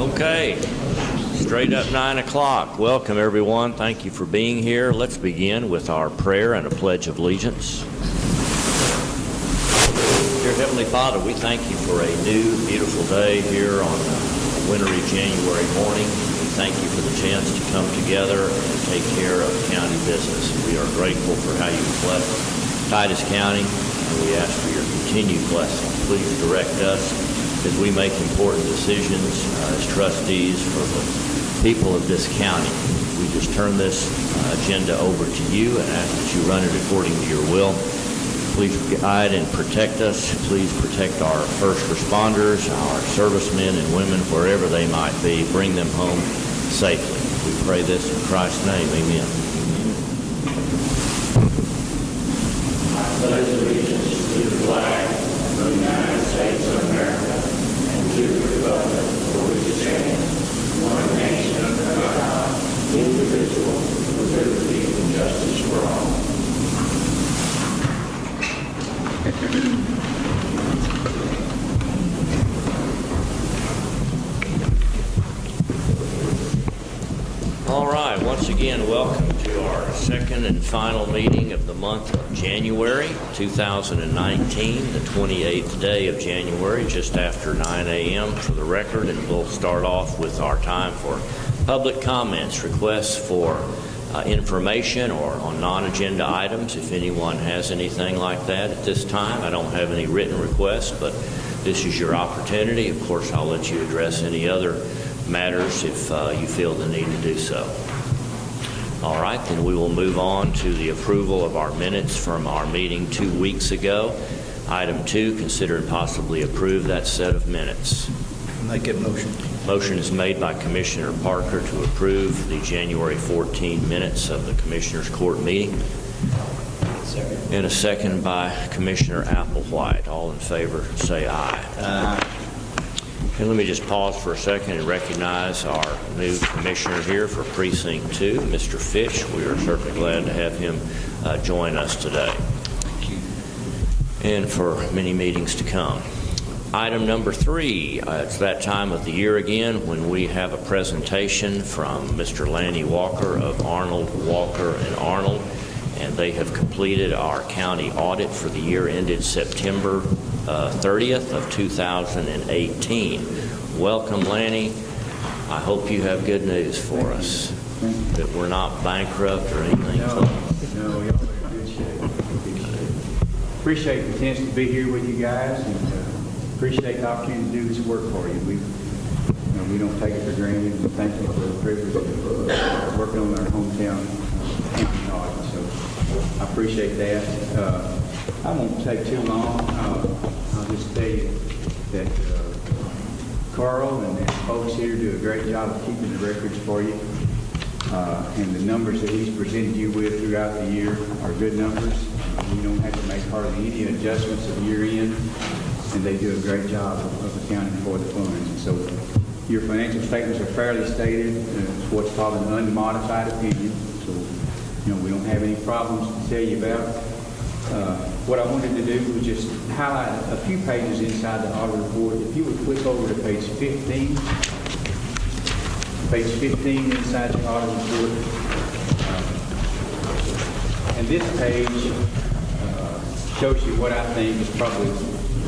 Okay, straight up 9 o'clock. Welcome, everyone. Thank you for being here. Let's begin with our prayer and a pledge of allegiance. Dear Heavenly Father, we thank you for a new, beautiful day here on a wintry January morning. We thank you for the chance to come together and take care of county business. We are grateful for how you blessed Titus County, and we ask for your continued blessing. Please direct us as we make important decisions as trustees for the people of this county. We just turn this agenda over to you and ask that you run it according to your will. Please guide and protect us. Please protect our first responders, our servicemen and women, wherever they might be. Bring them home safely. We pray this in Christ's name. Amen. I pledge allegiance to the flag of the United States of America and to the republic for which it stands, one nation under God, indivisible, with liberty and justice for all. All right, once again, welcome to our second and final meeting of the month of January 2019, the 28th day of January, just after 9 a.m. for the record, and we'll start off with our time for public comments, requests for information or on non-agenda items. If anyone has anything like that at this time, I don't have any written requests, but this is your opportunity. Of course, I'll let you address any other matters if you feel the need to do so. All right, then we will move on to the approval of our minutes from our meeting 2 weeks ago. Item 2, consider and possibly approve that set of minutes. Make it motion. Motion is made by Commissioner Parker to approve the January 14 minutes of the Commissioners Court meeting. Second. And a second by Commissioner Applewhite. All in favor, say aye. Aye. And let me just pause for a second and recognize our new commissioner here for Precinct 2, Mr. Fitch. We are certainly glad to have him join us today and for many meetings to come. Item number 3, it's that time of the year again when we have a presentation from Mr. Lanny Walker of Arnold, Walker, and Arnold, and they have completed our county audit for the year ended September 30th of 2018. Welcome, Lanny. I hope you have good news for us, that we're not bankrupt or anything. No, y'all are in good shape. Appreciate the chance to be here with you guys, and appreciate the opportunity to do this work for you. We don't take it for granted, and thank you for the privilege of working on our hometown county audit. So I appreciate that. I won't take too long. I'll just tell you that Carl and the folks here do a great job of keeping the records for you. And the numbers that he's presented you with throughout the year are good numbers. You don't have to make hardly any adjustments at year end, and they do a great job of accounting for the funds. And so your financial statements are fairly stated. It's what's called an unmodified opinion. So, we don't have any problems to tell you about. What I wanted to do was just highlight a few pages inside the audit report. If you would flip over to page 15. Page 15 inside the audit report. And this page shows you what I think is probably,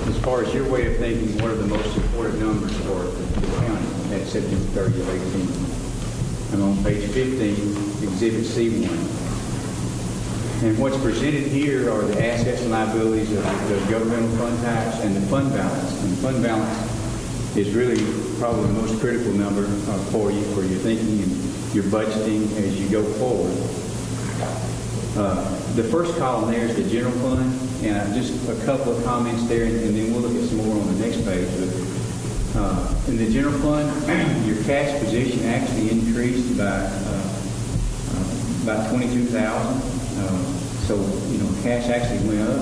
as far as your way of thinking, one of the most important numbers for the county at September 30th of 18. I'm on page 15, Exhibit C1. And what's presented here are the assets and liabilities of the governmental fund types and the fund balance. And the fund balance is really probably the most critical number for you, for your thinking and your budgeting as you go forward. The first column there is the general fund, and just a couple of comments there, and then we'll look at some more on the next page. But in the general fund, your cash position actually increased by about $22,000. So, cash actually went up.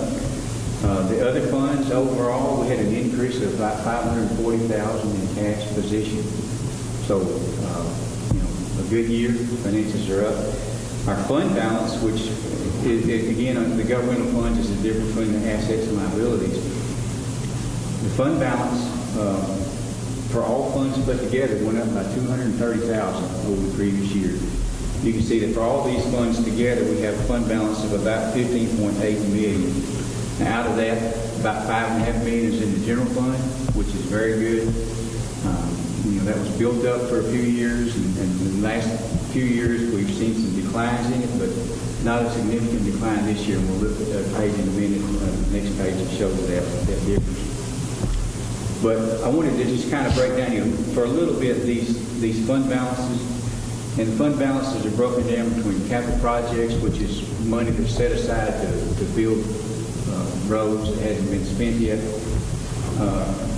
The other funds, overall, we had an increase of about $540,000 in cash position. So, a good year. Finances are up. Our fund balance, which is, again, the governmental funds is the difference between the assets and liabilities. The fund balance for all funds put together, went up by $230,000 over the previous year. You can see that for all these funds together, we have a fund balance of about $15.8 million. Now, out of that, about $5.5 million is in the general fund, which is very good. That was built up for a few years, and in the last few years, we've seen some declines in it, but not a significant decline this year. And we'll look at that page in a minute, the next page that shows that difference. But I wanted to just kind of break down for a little bit these fund balances. And the fund balances are broken down between capital projects, which is money that's set aside to build roads that hasn't been spent yet.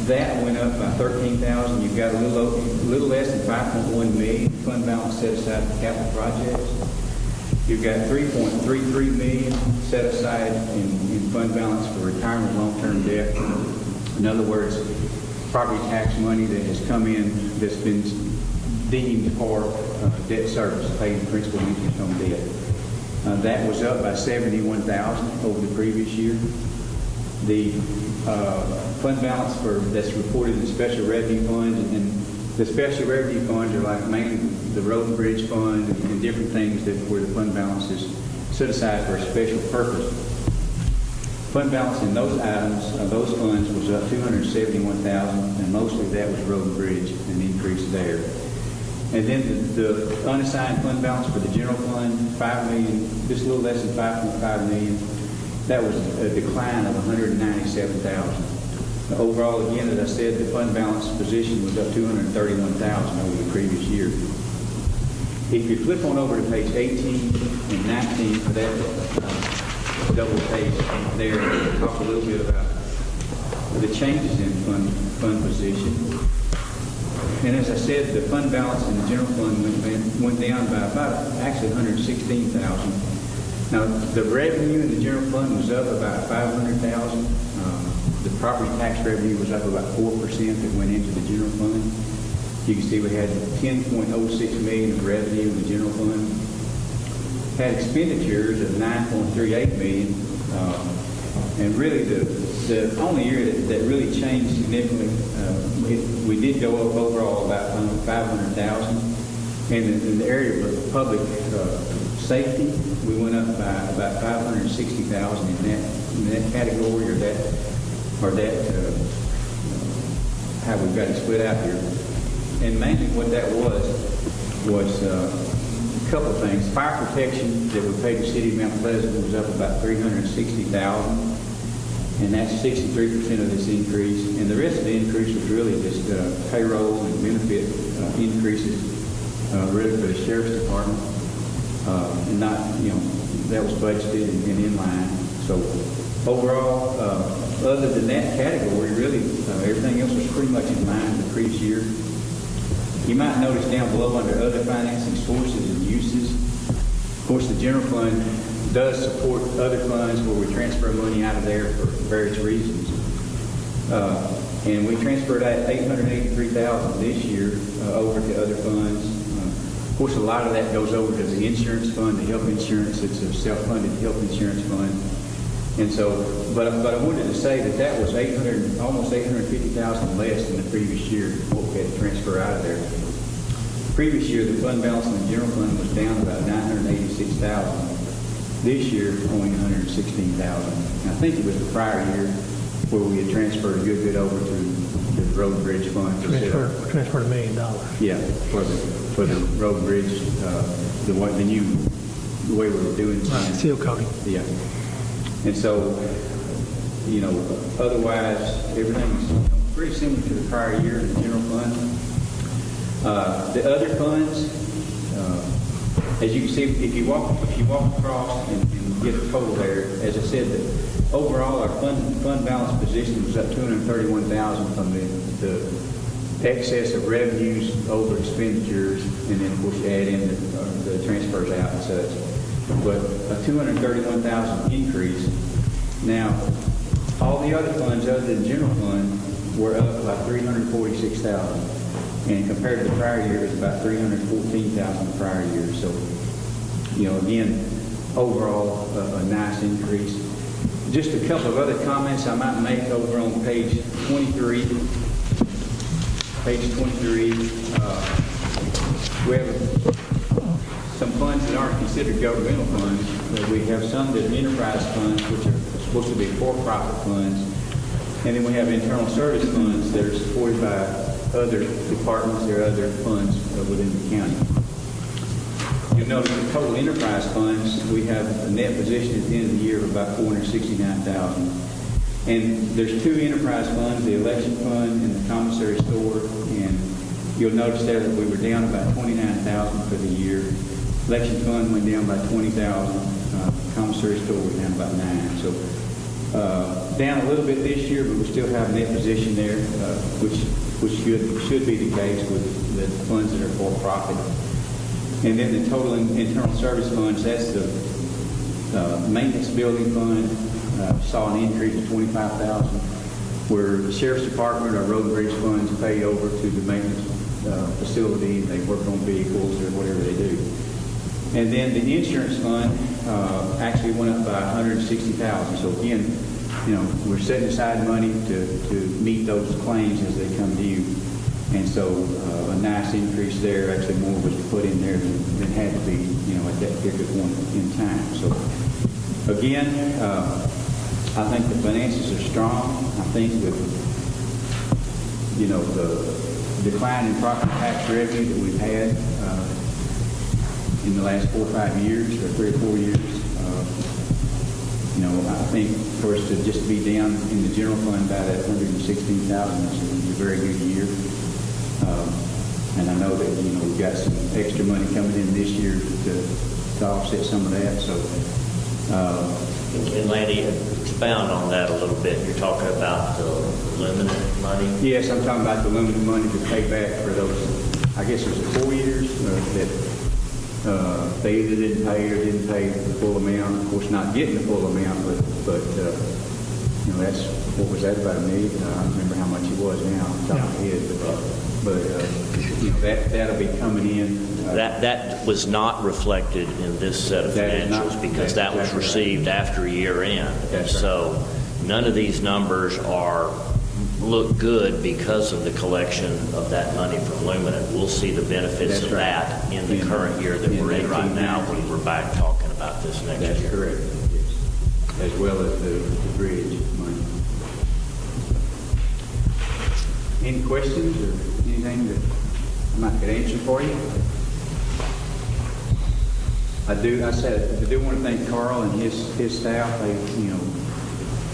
That went up by $13,000. You've got a little less than $5.1 million fund balance set aside for capital projects. You've got $3.33 million set aside in fund balance for retirement long-term debt. In other words, property tax money that has come in that's been deemed for debt service, paid principal and interest on debt. That was up by $71,000 over the previous year. The fund balance that's reported in special revenue funds, and the special revenue funds are like mainly the road and bridge fund and different things where the fund balance is set aside for a special purpose. Fund balance in those items, those funds was up $271,000, and mostly that was road and bridge, an increase there. And then the unassigned fund balance for the general fund, $5 million, just a little less than $5.5 million. That was a decline of $197,000. Overall, again, as I said, the fund balance position was up $231,000 over the previous year. If you flip on over to page 18 and 19 for that double page there, we'll talk a little bit about the changes in fund position. And as I said, the fund balance in the general fund went down by actually $116,000. Now, the revenue in the general fund was up about $500,000. The property tax revenue was up about 4% that went into the general fund. You can see we had $10.06 million of revenue in the general fund. Had expenditures of $9.38 million. And really, the only area that really changed significantly, we did go up overall about $500,000. And in the area of public safety, we went up by about $560,000 in that category, or that how we've got it split out here. And mainly what that was a couple of things. Fire protection that we paid the city of Mount Pleasant was up about $360,000, and that's 63% of this increase. And the rest of the increase was really just payroll and benefit increases, really for the sheriff's department. And not, that was budgeted and in line. So overall, other than that category, really, everything else was pretty much in line with the previous year. You might notice down below under other financing sources and uses, of course, the general fund does support other funds where we transfer money out of there for various reasons. And we transferred $883,000 this year over to other funds. Of course, a lot of that goes over to the insurance fund, the health insurance. It's a self-funded health insurance fund. And so, but I wanted to say that was almost $850,000 less than the previous year, what we had to transfer out of there. The previous year, the fund balance in the general fund was down about $986,000. This year, only $116,000. I think it was the prior year where we had transferred a good bit over to the road and bridge fund. Transferred $1 million. Yeah, for the road and bridge, the way we were doing it. Right, seal coating. Yeah. And so, otherwise, everything's pretty similar to the prior year in the general fund. The other funds, as you can see, if you walk across and get the total there, as I said, overall our fund balance position was up $231,000 from the excess of revenues over expenditures, and then of course you add in the transfers out and such. But a $231,000 increase. Now, all the other funds other than general fund were up by $346,000, and compared to the prior year, it's about $314,000 the prior year. So, again, overall a nice increase. Just a couple of other comments I might make over on page 23. Page 23, we have some funds that aren't considered governmental funds. We have some that are enterprise funds, which are supposed to be for-profit funds. And then we have internal service funds that are supported by other departments or other funds within the county. You'll notice the total enterprise funds, we have a net position at the end of the year of about $469,000. And there's two enterprise funds, the election fund and the commissary store. And you'll notice there that we were down about $29,000 for the year. Election fund went down by $20,000. Commissary store was down about $9,000. So down a little bit this year, but we still have a net position there, which should be the case with the funds that are for profit. And then the total internal service funds, that's the maintenance building fund, saw an increase of $25,000, where the Sheriff's Department or Road and Bridge funds pay over to the maintenance facility. They work on vehicles or whatever they do. And then the insurance fund actually went up by $160,000. So again, we're setting aside money to meet those claims as they come due. And so a nice increase there. Actually, more was put in there than had to be, at that particular point in time. So again, I think the finances are strong. I think that, the decline in property tax revenue that we've had in the last 4 or 5 years, or 3 or 4 years, I think for us to just be down in the general fund by that $116,000 is a very good year. And I know that, we've got some extra money coming in this year to offset some of that. So, And Lanny, expound on that a little bit. You're talking about the limited money? Yes, I'm talking about the limited money to pay back for those, I guess it was 4 years that they either didn't pay or didn't pay the full amount. Of course, not getting the full amount, but that's, what was that, about $1 million? I don't remember how much it was now off the top of my head, but that'll be coming in. That was not reflected in this set of financials because that was received after year end. That's right. So none of these numbers look good because of the collection of that money from Luminant. We'll see the benefits That's of right. that in the current year that we're in right now when we're back talking about this next That's year. correct, yes. As well as the bridge money. Any questions or anything that I might could answer for you? I do want to thank Carl and his staff.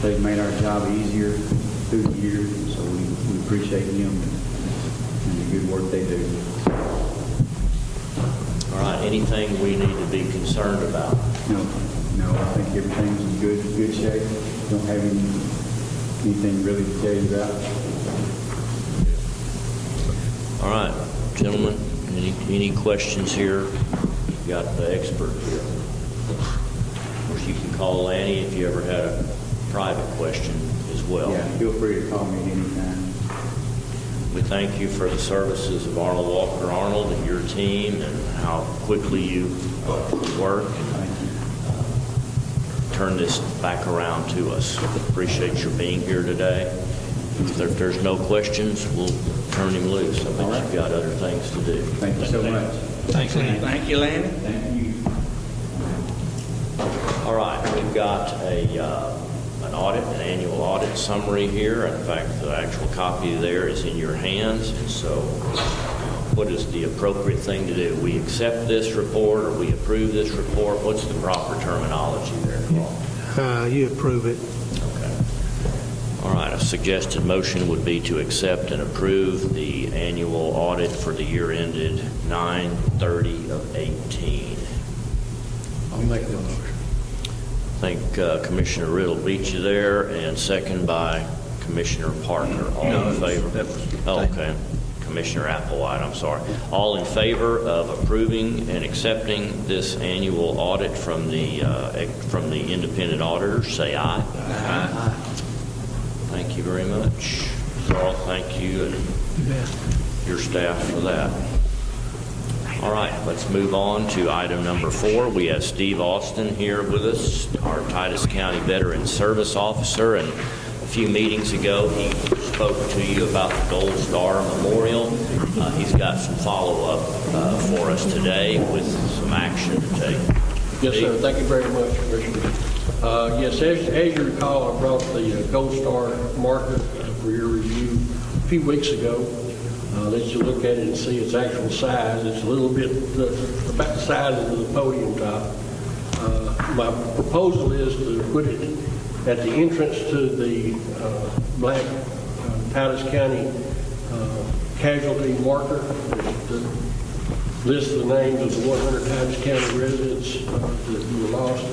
They've made our job easier through the year, so we appreciate them and the good work they do. All right, anything we need to be concerned about? No, I think everything's in good shape. Don't have anything really to tell you about. All right, gentlemen, any questions here? You've got the expert here. Of course, you can call Lanny if you ever had a private question as well. Yeah, feel free to call me anytime. We thank you for the services of Arnold Walker Arnold and your team and how quickly you work and turn this back around to us. Appreciate your being here today. If there's no questions, we'll turn him loose. I bet you've got other things to do. Thank you so much. Thanks, Lanny. Thank you, Lanny. Thank you. All right, we've got an audit, an annual audit summary here. In fact, the actual copy there is in your hands. And so what is the appropriate thing to do? We accept this report or we approve this report? What's the proper terminology there, Paul? You approve it. Okay. All right, a suggested motion would be to accept and approve the annual audit for the year ended 9/30/18. I'll make the motion. I think Commissioner Riddle beat you there, and second by Commissioner Parker. All in favor? Oh, okay. Commissioner Applewhite, I'm sorry. All in favor of approving and accepting this annual audit from the independent auditors, say aye. Aye. Thank you very much. Carl, thank you and your staff for that. All right, let's move on to item number 4. We have Steve Austin here with us, our Titus County Veteran Service Officer, and a few meetings ago he spoke to you about the Gold Star Memorial. He's got some follow-up for us today with some action to take. Yes, sir. Thank you very much, Commissioner. Yes, as you recall, I brought the Gold Star marker for your review a few weeks ago. Let you look at it and see its actual size. It's a little bit about the size of the podium top. My proposal is to put it at the entrance to the black Titus County casualty marker that lists the names of the 100 Titus County residents that were lost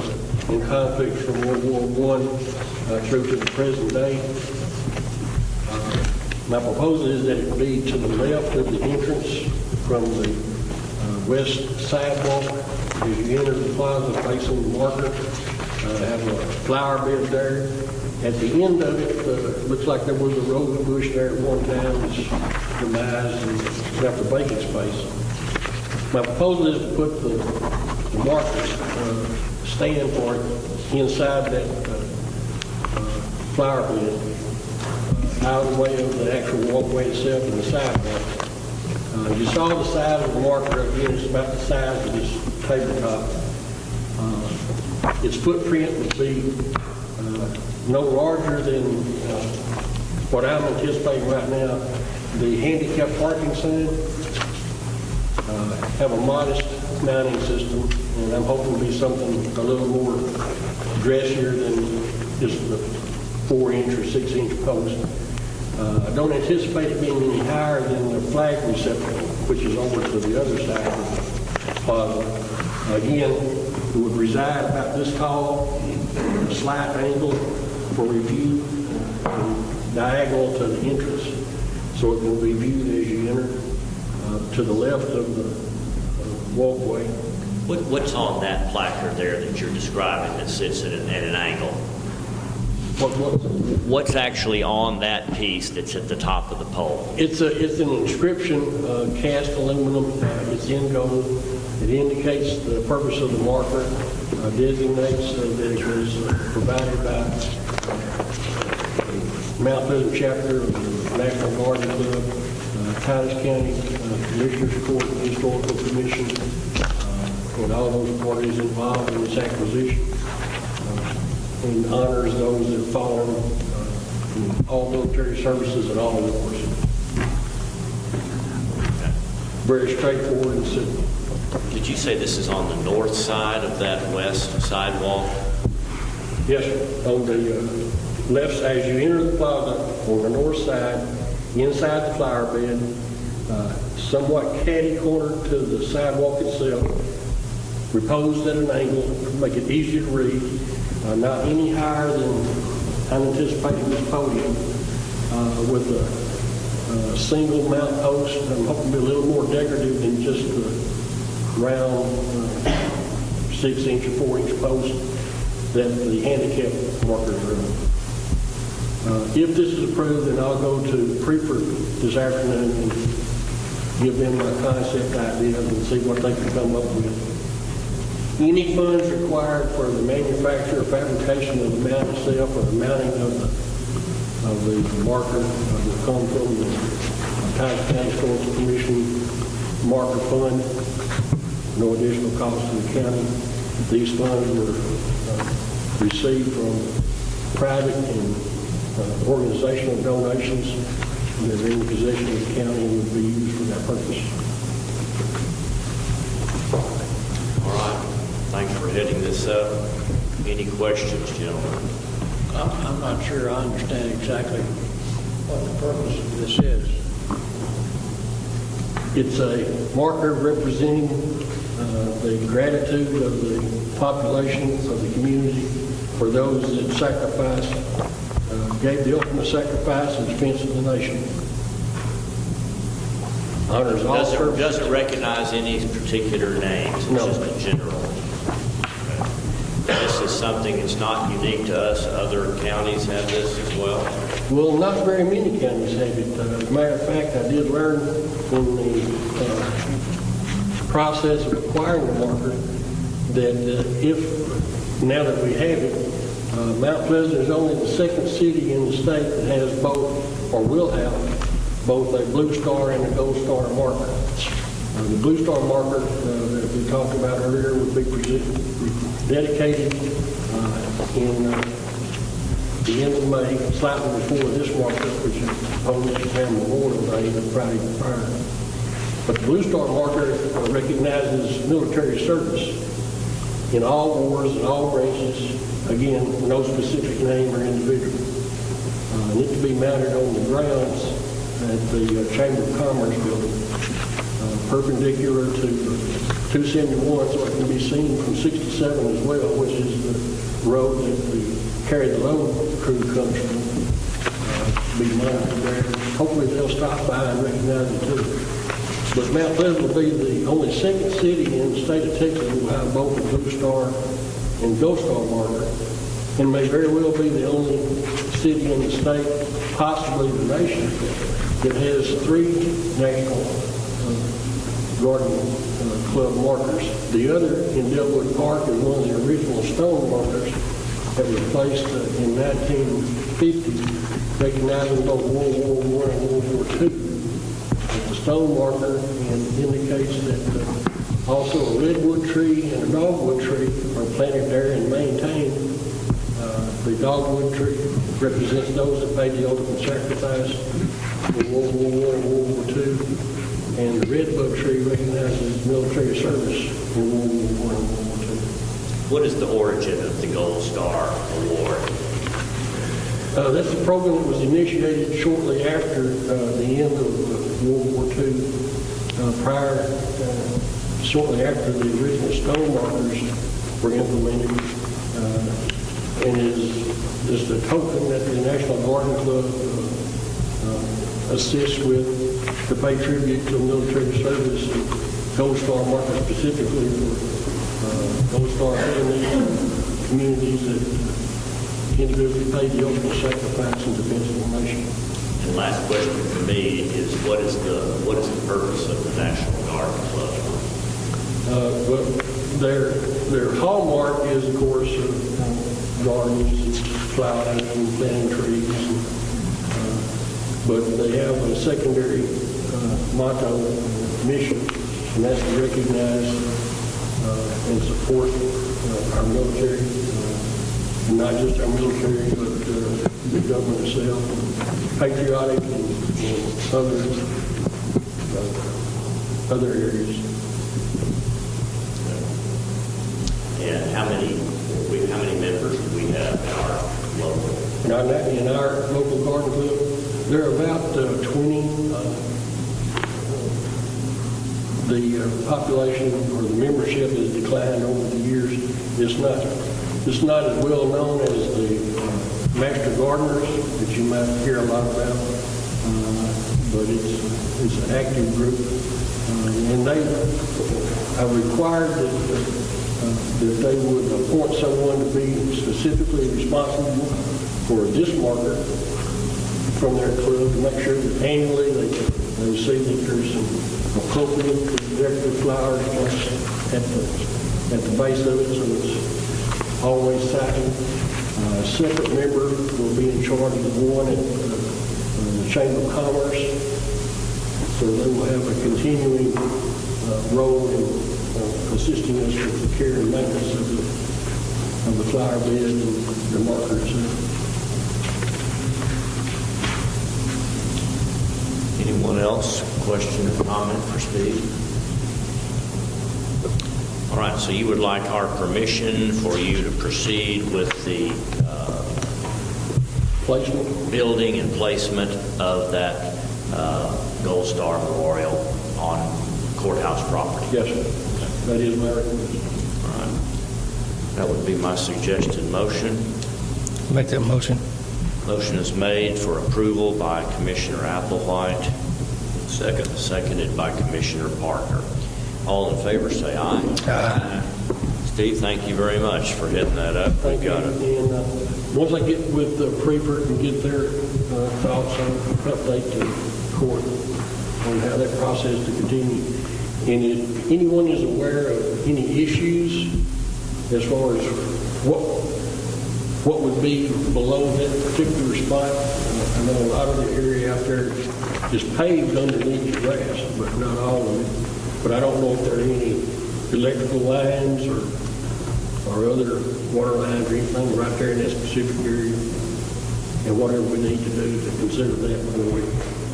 in conflicts from World War I through to the present day. My proposal is that it be to the left of the entrance from the west sidewalk as you enter the plaza facing the marker. Have a flower bed there. At the end of it, looks like there was a rose bush there at one time. It's demised and left a vacant space. My proposal is to put the markers stand for it inside that flower bed, out of the way of the actual walkway itself and the sidewalk. You saw the size of the marker. Again, it's about the size of this tabletop. Its footprint would be no larger than what I'm anticipating right now. The handicap parking sign have a modest mounting system, and I'm hoping to be something a little more dressier than just the 4-inch or 6-inch post. I don't anticipate it being any higher than the flag receptacle, which is over to the other side of the plaza. Again, it would reside about this tall, a slight angle for review, diagonal to the entrance, so it will be viewed as you enter to the left of the walkway. What's on that placard there that you're describing that sits at an angle? What's actually on that piece that's at the top of the pole? It's an inscription, cast aluminum. It's in gold. It indicates the purpose of the marker, designates that it was provided by Mount Pleasant chapter of the National Guard Club, Titus County Commissioners Court, Historical Commission, and all those parties involved in this acquisition. And honors those that have fallen in all military services and all wars. Very straightforward and simple. Did you say this is on the north side of that west sidewalk? Yes, sir. On the left side, as you enter the plaza, on the north side, inside the flower bed, somewhat catty-cornered to the sidewalk itself, reposed at an angle to make it easier to read. Not any higher than I'm anticipating this podium, with a single mount post. I'm hoping to be a little more decorative than just the round 6-inch or 4-inch post that the handicap markers are on. If this is approved, then I'll go to Preferred this afternoon and give them my concept ideas and see what they can come up with. Any funds required for the manufacture or fabrication of the mount itself or the mounting of the marker will come from the Titus County Historical Commission marker fund. No additional cost to the county. These funds were received from private and organizational donations, and they're in the possession of the county and would be used for that purpose. All right. Thanks for heading this up. Any questions, gentlemen? I'm not sure I understand exactly what the purpose of this is. It's a marker representing the gratitude of the population, of the community, for those that sacrificed, gave the ultimate sacrifice in defense of the nation. Honors all services. Doesn't recognize any particular names. It's No. just a general. This is something that's not unique to us. Other counties have this as well. Well, not very many counties have it. As a matter of fact, I did learn in the process of acquiring the marker that if, now that we have it, Mount Pleasant is only the second city in the state that has both, or will have, both a Blue Star and a Gold Star marker. The Blue Star marker that we talked about earlier would be dedicated in the end of May, slightly before this marker, which is Polish and Memorial Day, the Friday prior. But the Blue Star marker recognizes military service in all wars and all races, again, no specific name or individual. And it to be mounted on the grounds at the Chamber of Commerce building, perpendicular to 271, so it can be seen from 67 as well, which is the road that the carry the load crew comes from. Be mounted there. Hopefully they'll stop by and recognize it too. But Mount Pleasant will be the only second city in the state of Texas that will have both a Blue Star and Gold Star marker, and may very well be the only city in the state, possibly the nation, that has 3 national Garden Club markers. The other in Delwood Park is one of the original stone markers that was placed in 1950, recognizing both World War I and World War II. The stone marker indicates that also a redwood tree and a dogwood tree are planted there and maintained. The dogwood tree represents those that made the ultimate sacrifice in World War I and World War II. And the redbud tree recognizes military service in World War I and World War II. What is the origin of the Gold Star Award? That's a program that was initiated shortly after the end of World War II, shortly after the original stone markers were implemented, and is the token that the National Garden Club assists with to pay tribute to military service and Gold Star marker specifically for Gold Star families, communities that individually paid the ultimate sacrifice in defense of the nation. And last question for me is, what is the purpose of the National Garden Club? Well, their hallmark is, of course, gardens, flowers, and planting trees. But they have a secondary motto, mission, and that's to recognize and support our military, and not just our military, but the government itself, patriotic and other areas. And how many members do we have in our local? In our local garden club, there are about 20. The population or the membership has declined over the years. It's not as well known as the master gardeners that you might hear a lot about, but it's an active group, and they have required that they would appoint someone to be specifically responsible for this marker from their club to make sure that annually they see that there's some appropriate decorative flowers placed at the base of it, so it's always sighted. A separate member will be in charge of the one at the Chamber of Commerce, so they will have a continuing role in assisting us with the care and maintenance of the flower bed and the markers. Anyone else? Question or comment for Steve? All right, so you would like our permission for you to proceed with the Placement? building and placement of that Gold Star Memorial on courthouse property? Yes, sir. That is my recommendation. All right. That would be my suggested motion. Make that motion. Motion is made for approval by Commissioner Applewhite. Seconded by Commissioner Parker. All in favor, say aye. Aye. Steve, thank you very much for hitting that up. Thank you. And once I get with Freeport and get their thoughts, I'll update the court on how that process to continue. And if anyone is aware of any issues as far as what what would be below that particular spot. I know a lot of the area out there is paved underneath the grass, but not all of it. But I don't know if there are any electrical lines or other water lines or anything right there in that specific area. And whatever we need to do to consider that before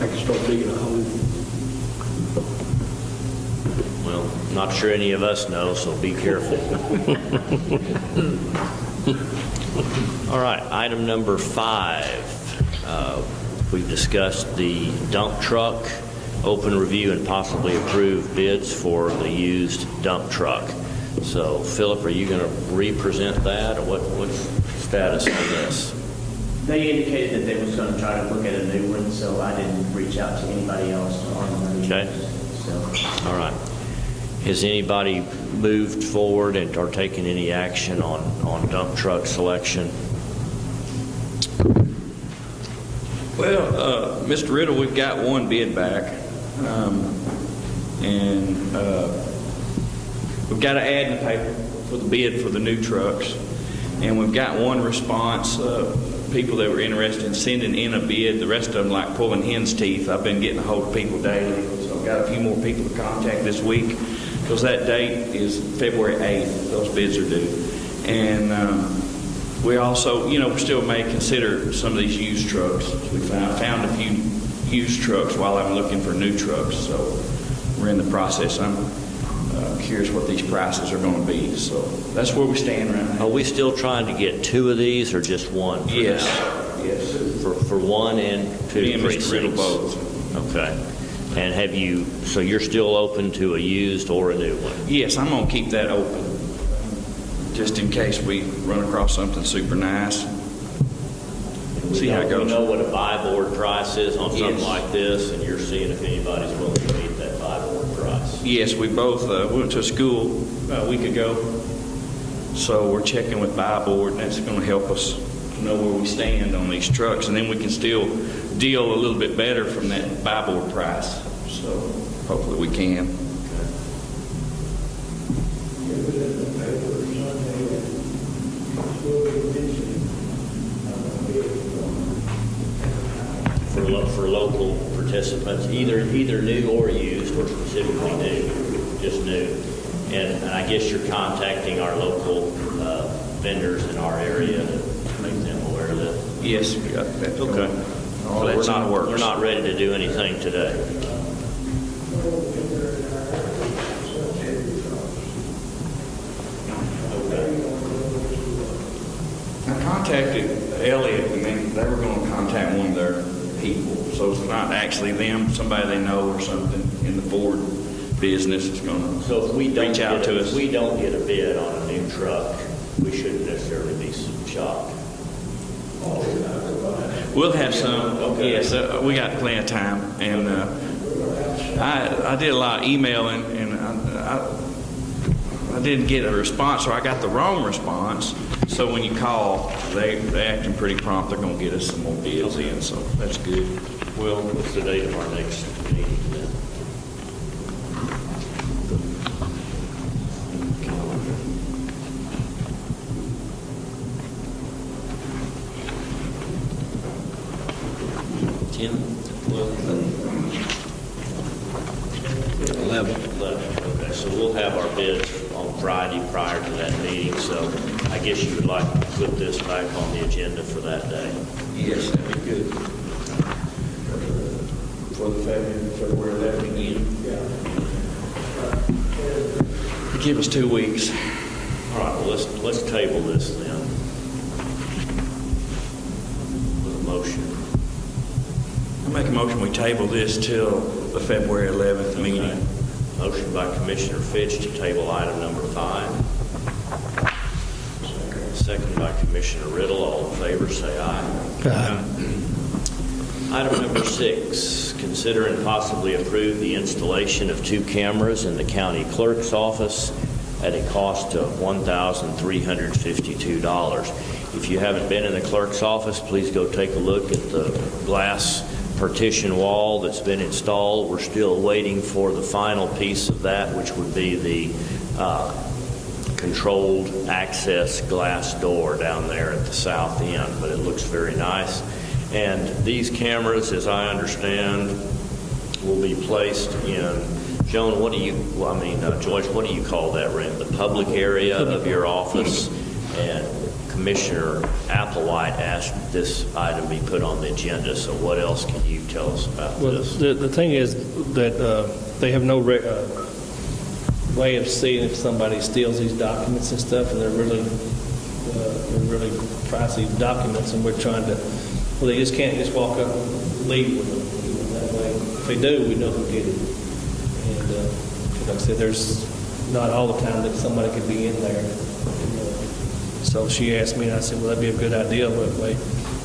I can start digging a hole. Well, not sure any of us know, so be careful. All right, item number 5. We've discussed the dump truck, open review and possibly approve bids for the used dump truck. So, Philip, are you going to re-present that, or what's the status of this? They indicated that they was going to try to look at a new one, so I didn't reach out to anybody else on the Okay. So, All right. Has anybody moved forward and or taken any action on dump truck selection? Well, Mr. Riddle, we've got one bid back, and we've got an ad in the paper for the bid for the new trucks, and we've got one response, people that were interested in sending in a bid. The rest of them like pulling hen's teeth. I've been getting a hold of people daily, so I've got a few more people to contact this week, because that date is February 8th. Those bids are due. And we also, we still may consider some of these used trucks. We found a few used trucks while I'm looking for new trucks, so we're in the process. I'm curious what these prices are going to be. So that's where we stand right now. Are we still trying to get 2 of these or just one? For Yes. now? Yes. For 1 and 2 Me and Mr. precincts? Riddle both. Okay. And so you're still open to a used or a new one? Yes, I'm going to keep that open, just in case we run across something super nice. See how it goes. We know what a buy board price is on something Yes. like this, and you're seeing if anybody's willing to meet that buy board price. Yes, we both we went to a school a week ago, so we're checking with buy board, and that's going to help us know where we stand on these trucks, and then we can still deal a little bit better from that buy board price. So hopefully we can. For local participants, either new or used, or specifically new, just new. And I guess you're contacting our local vendors in our area to make them aware of that. Yes, we got that. Okay. All So that's in the works. we're not ready to do anything today. I contacted Elliott, and they were going to contact one of their people. So it's not actually them, somebody they know or something in the Ford business is going to So if we don't reach out to us. If we don't get a bid on a new truck, we shouldn't necessarily be shocked. We'll have some. Okay. Yes, we got plenty of time. And I did a lot of emailing, and I didn't get a response, or I got the wrong response. So when you call, they're acting pretty prompt. They're going to get us some more bids in, so that's good. Well, what's the date of our next meeting then? Tim? 11. Okay, so we'll have our bids on Friday prior to that meeting, so I guess you would like to put this back on the agenda for that day. Yes, that'd be good. For the February 11th meeting. Give us 2 weeks. All right, well, let's table this then. With a motion. I make a motion we table this till the February 11th meeting. Okay. Motion by Commissioner Fitch to table item number 5. Second by Commissioner Riddle. All in favor, say aye. Item number 6, consider and possibly approve the installation of 2 cameras in the county clerk's office at a cost of $1,352. If you haven't been in the clerk's office, please go take a look at the glass partition wall that's been installed. We're still waiting for the final piece of that, which would be the controlled access glass door down there at the south end, but it looks very nice. And these cameras, as I understand, will be placed in, Joan, George, what do you call that room? The public area of your office? And Commissioner Applewhite asked this item be put on the agenda, so what else can you tell us about this? The thing is that they have no way of seeing if somebody steals these documents and stuff, and they're really pricey documents, and we're trying to, well, they just can't just walk up and leave with them. That way, if they do, we know who did it. And like I said, there's not all the time that somebody could be in there. So she asked me, and I said, well, that'd be a good idea, but way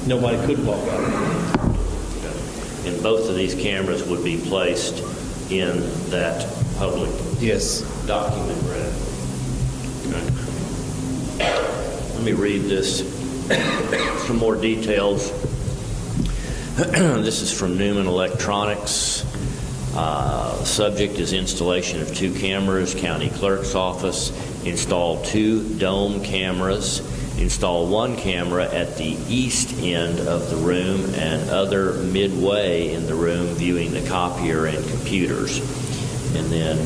nobody could walk out. And both of these cameras would be placed in that public document room. Okay. Let me read this. Some more details. This is from Newman Electronics. Subject is installation of 2 cameras, county clerk's office. Install 2 dome cameras. Install 1 camera at the east end of the room and other midway in the room viewing the copier and computers. And then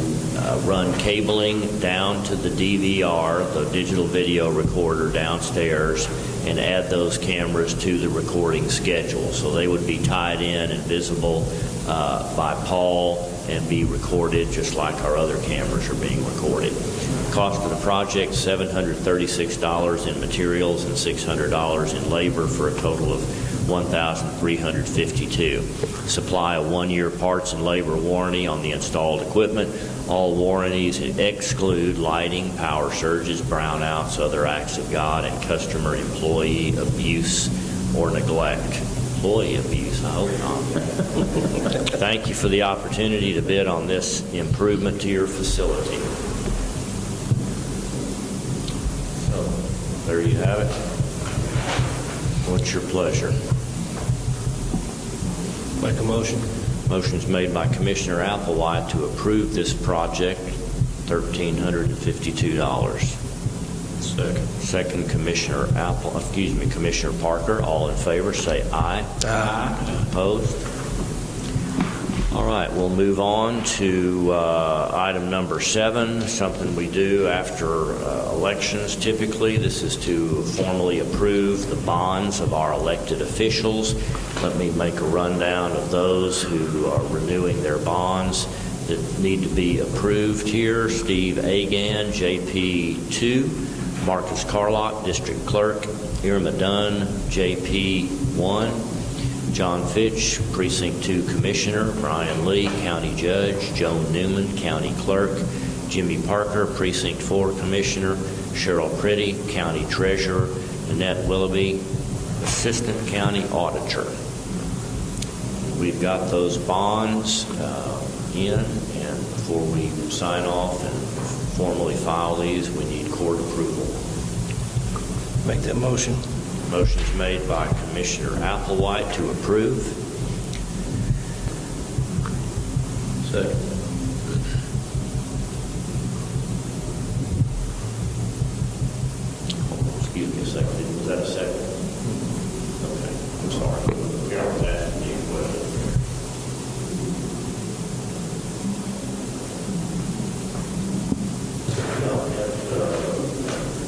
run cabling down to the DVR, the digital video recorder downstairs, and add those cameras to the recording schedule. So they would be tied in and visible by Paul and be recorded just like our other cameras are being recorded. Cost of the project, $736 in materials and $600 in labor for a total of $1,352. Supply a 1-year parts and labor warranty on the installed equipment. All warranties exclude lighting, power surges, brownouts, other acts of God, and customer employee abuse or neglect. Employee abuse, I hope not. Thank you for the opportunity to bid on this improvement to your facility. So, there you have it. What's your pleasure? Make a motion. Motion's made by Commissioner Applewhite to approve this project, $1,352. Second, Commissioner Parker. All in favor, say aye. Aye. Opposed? All right, we'll move on to item number 7, something we do after elections typically. This is to formally approve the bonds of our elected officials. Let me make a rundown of those who are renewing their bonds that need to be approved here. Steve Agan, JP 2. Marcus Carlock, District Clerk. Irma Dunn, JP 1. John Fitch, Precinct 2 Commissioner. Brian Lee, County Judge. Joan Newman, County Clerk. Jimmy Parker, Precinct 4 Commissioner. Cheryl Pretty, County Treasurer. Annette Willoughby, Assistant County Auditor. We've got those bonds in, and before we sign off and formally file these, we need court approval. Make that motion. Motion's made by Commissioner Applewhite to approve. Second. Excuse me a second. Was that a second? Okay. I'm sorry. Carol's asking me a question.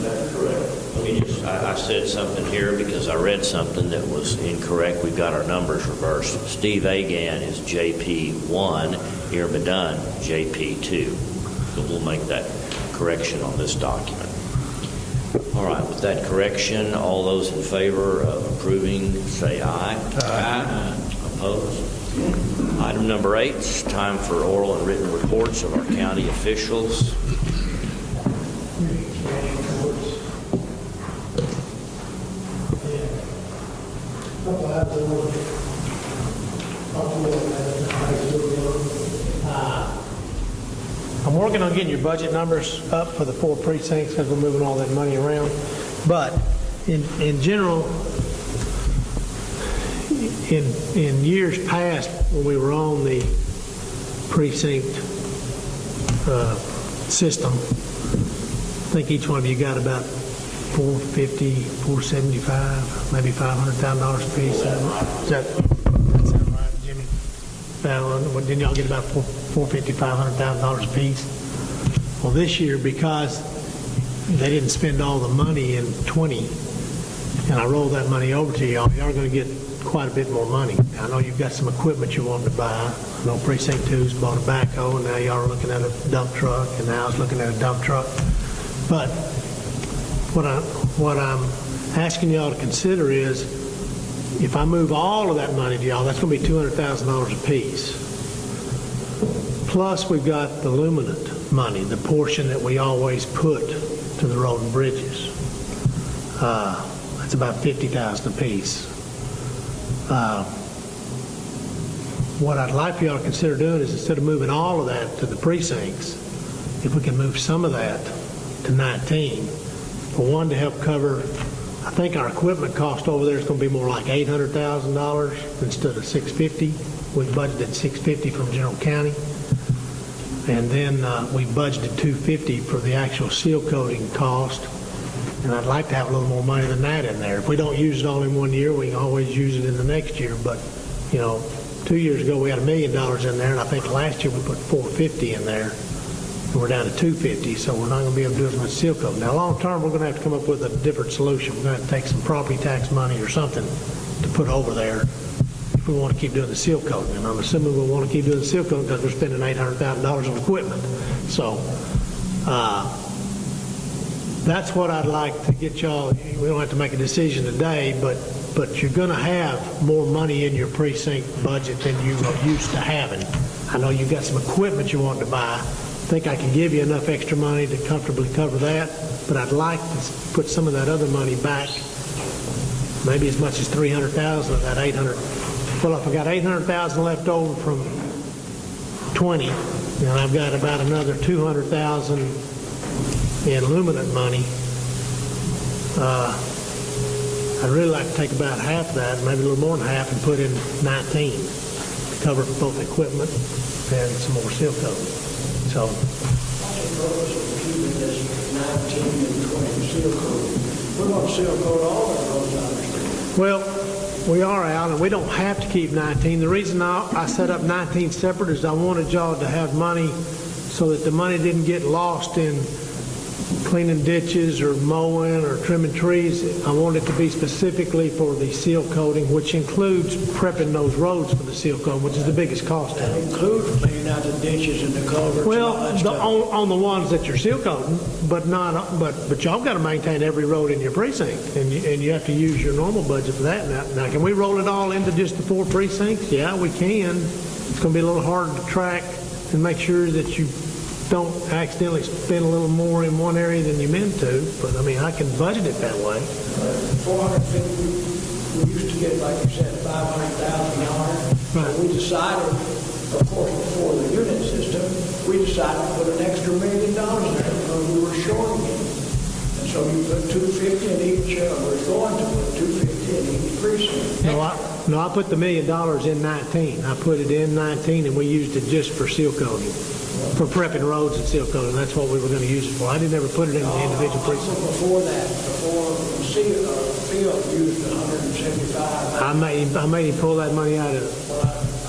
That's correct. Let me just, I said something here because I read something that was incorrect. We've got our numbers reversed. Steve Agan is JP 1, Irma Dunn, JP 2. So we'll make that correction on this document. All right, with that correction, all those in favor of approving, say aye. Aye. Opposed? Item number 8, it's time for oral and written reports of our county officials. I'm working on getting your budget numbers up for the 4 precincts because we're moving all that money around. But in general, in years past, when we were on the precinct system, think each one of you got about $450, $475, maybe $500,000 a piece. Does that sound right, Jimmy? Didn't y'all get about $450,000, $500,000 a piece? Well, this year, because they didn't spend all the money in 20, and I rolled that money over to y'all, y'all are going to get quite a bit more money. Now, I know you've got some equipment you wanted to buy. I know Precinct 2's bought a backhoe, and now y'all are looking at a dump truck, and now I was looking at a dump truck. But what I'm asking y'all to consider is, if I move all of that money to y'all, that's going to be $200,000 a piece. Plus, we've got the luminant money, the portion that we always put to the road and bridges. That's about $50,000 a piece. What I'd like for y'all to consider doing is, instead of moving all of that to the precincts, if we can move some of that to 19, for one, to help cover, I think our equipment cost over there is going to be more like $800,000 instead of $650. We budgeted $650 from General County. And then we budgeted $250 for the actual seal coating cost. And I'd like to have a little more money than that in there. If we don't use it all in one year, we can always use it in the next year. But, 2 years ago we had $1 million in there, and I think last year we put $450 in there, and we're down to $250. So we're not going to be able to do as much seal coating. Now, long term, we're going to have to come up with a different solution. We're going to have to take some property tax money or something to put over there if we want to keep doing the seal coating. And I'm assuming we'll want to keep doing the seal coating because we're spending $800,000 on equipment. So that's what I'd like to get y'all. We don't have to make a decision today, but you're going to have more money in your precinct budget than you are used to having. I know you've got some equipment you want to buy. I think I can give you enough extra money to comfortably cover that, but I'd like to put some of that other money back, maybe as much as $300,000 of that $800,000. Well, if I got $800,000 left over from 20, and I've got about another $200,000 in luminant money, I'd really like to take about half of that, maybe a little more than half, and put in 19 to cover both equipment and some more seal coating. So, We're going to seal coat all of those, I understand. well, we are, Al, and we don't have to keep 19. The reason I set up 19 separate is I wanted y'all to have money so that the money didn't get lost in cleaning ditches or mowing or trimming trees. I want it to be specifically for the seal coating, which includes prepping those roads for the seal coating, which is the biggest cost. That includes cleaning out the ditches and the culverts and all that stuff. On the ones that you're seal coating, but y'all got to maintain every road in your precinct, and you have to use your normal budget for that. Now, can we roll it all into just the 4 precincts? Yeah, we can. It's going to be a little hard to track and make sure that you don't accidentally spend a little more in one area than you meant to, but I mean, I can budget it that way. 450, we used to get, like you said, $500,000. Right. We decided, of course, before the unit system, we decided to put an extra $1 million in there because we were short again. And so you put $250 in each, we're going to put $250 in each precinct. No, I put the $1 million in 19. I put it in 19, and we used it just for seal coating, for prepping roads and seal coating. That's what we were going to use it for. I didn't ever put it in the individual precinct. Before field used 175. I made him pull that money out of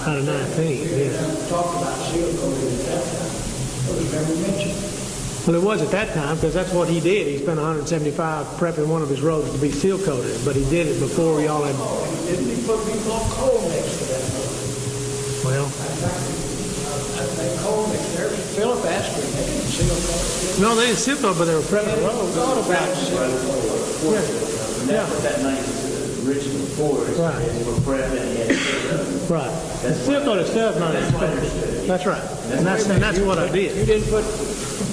19. Yeah. Talked about seal coating at that time. It was never mentioned. Well, it was at that time because that's what he did. He spent 175 prepping one of his roads to be seal coated, but he did it before y'all had. Didn't he put people on coal next to that road? Well, They coal mix there. Philip asked me, they didn't seal coat. no, they didn't seal coat, but they were prepping roads. Thought about seal coat. And that's what that money was originally for, is Right. for prepping and Right. The seal coated stuff, not expensive. That's right. And that's what I You did. didn't put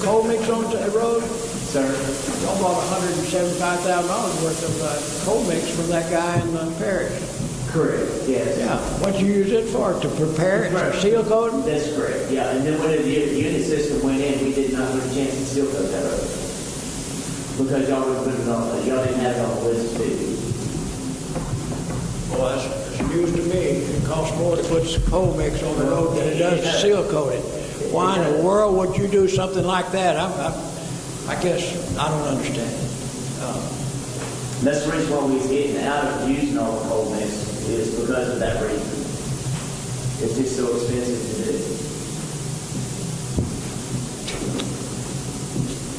coal mix on the road? Sir? Y'all bought $175,000 worth of coal mix from that guy in the parish. Correct, yes. Yeah. What'd you use it for? To prepare it for seal coating? That's correct, yeah. And then when the unit system went in, we did not get a chance to seal coat that road. Because y'all were putting it on, y'all didn't have it on the list, did you? Well, that's news to me. It costs more to put coal mix on the road than it does to seal coat it. Why in the world would you do something like that? I guess, I don't understand. That's the reason why we're getting out of using all the coal mix is because of that reason. It's just so expensive to do.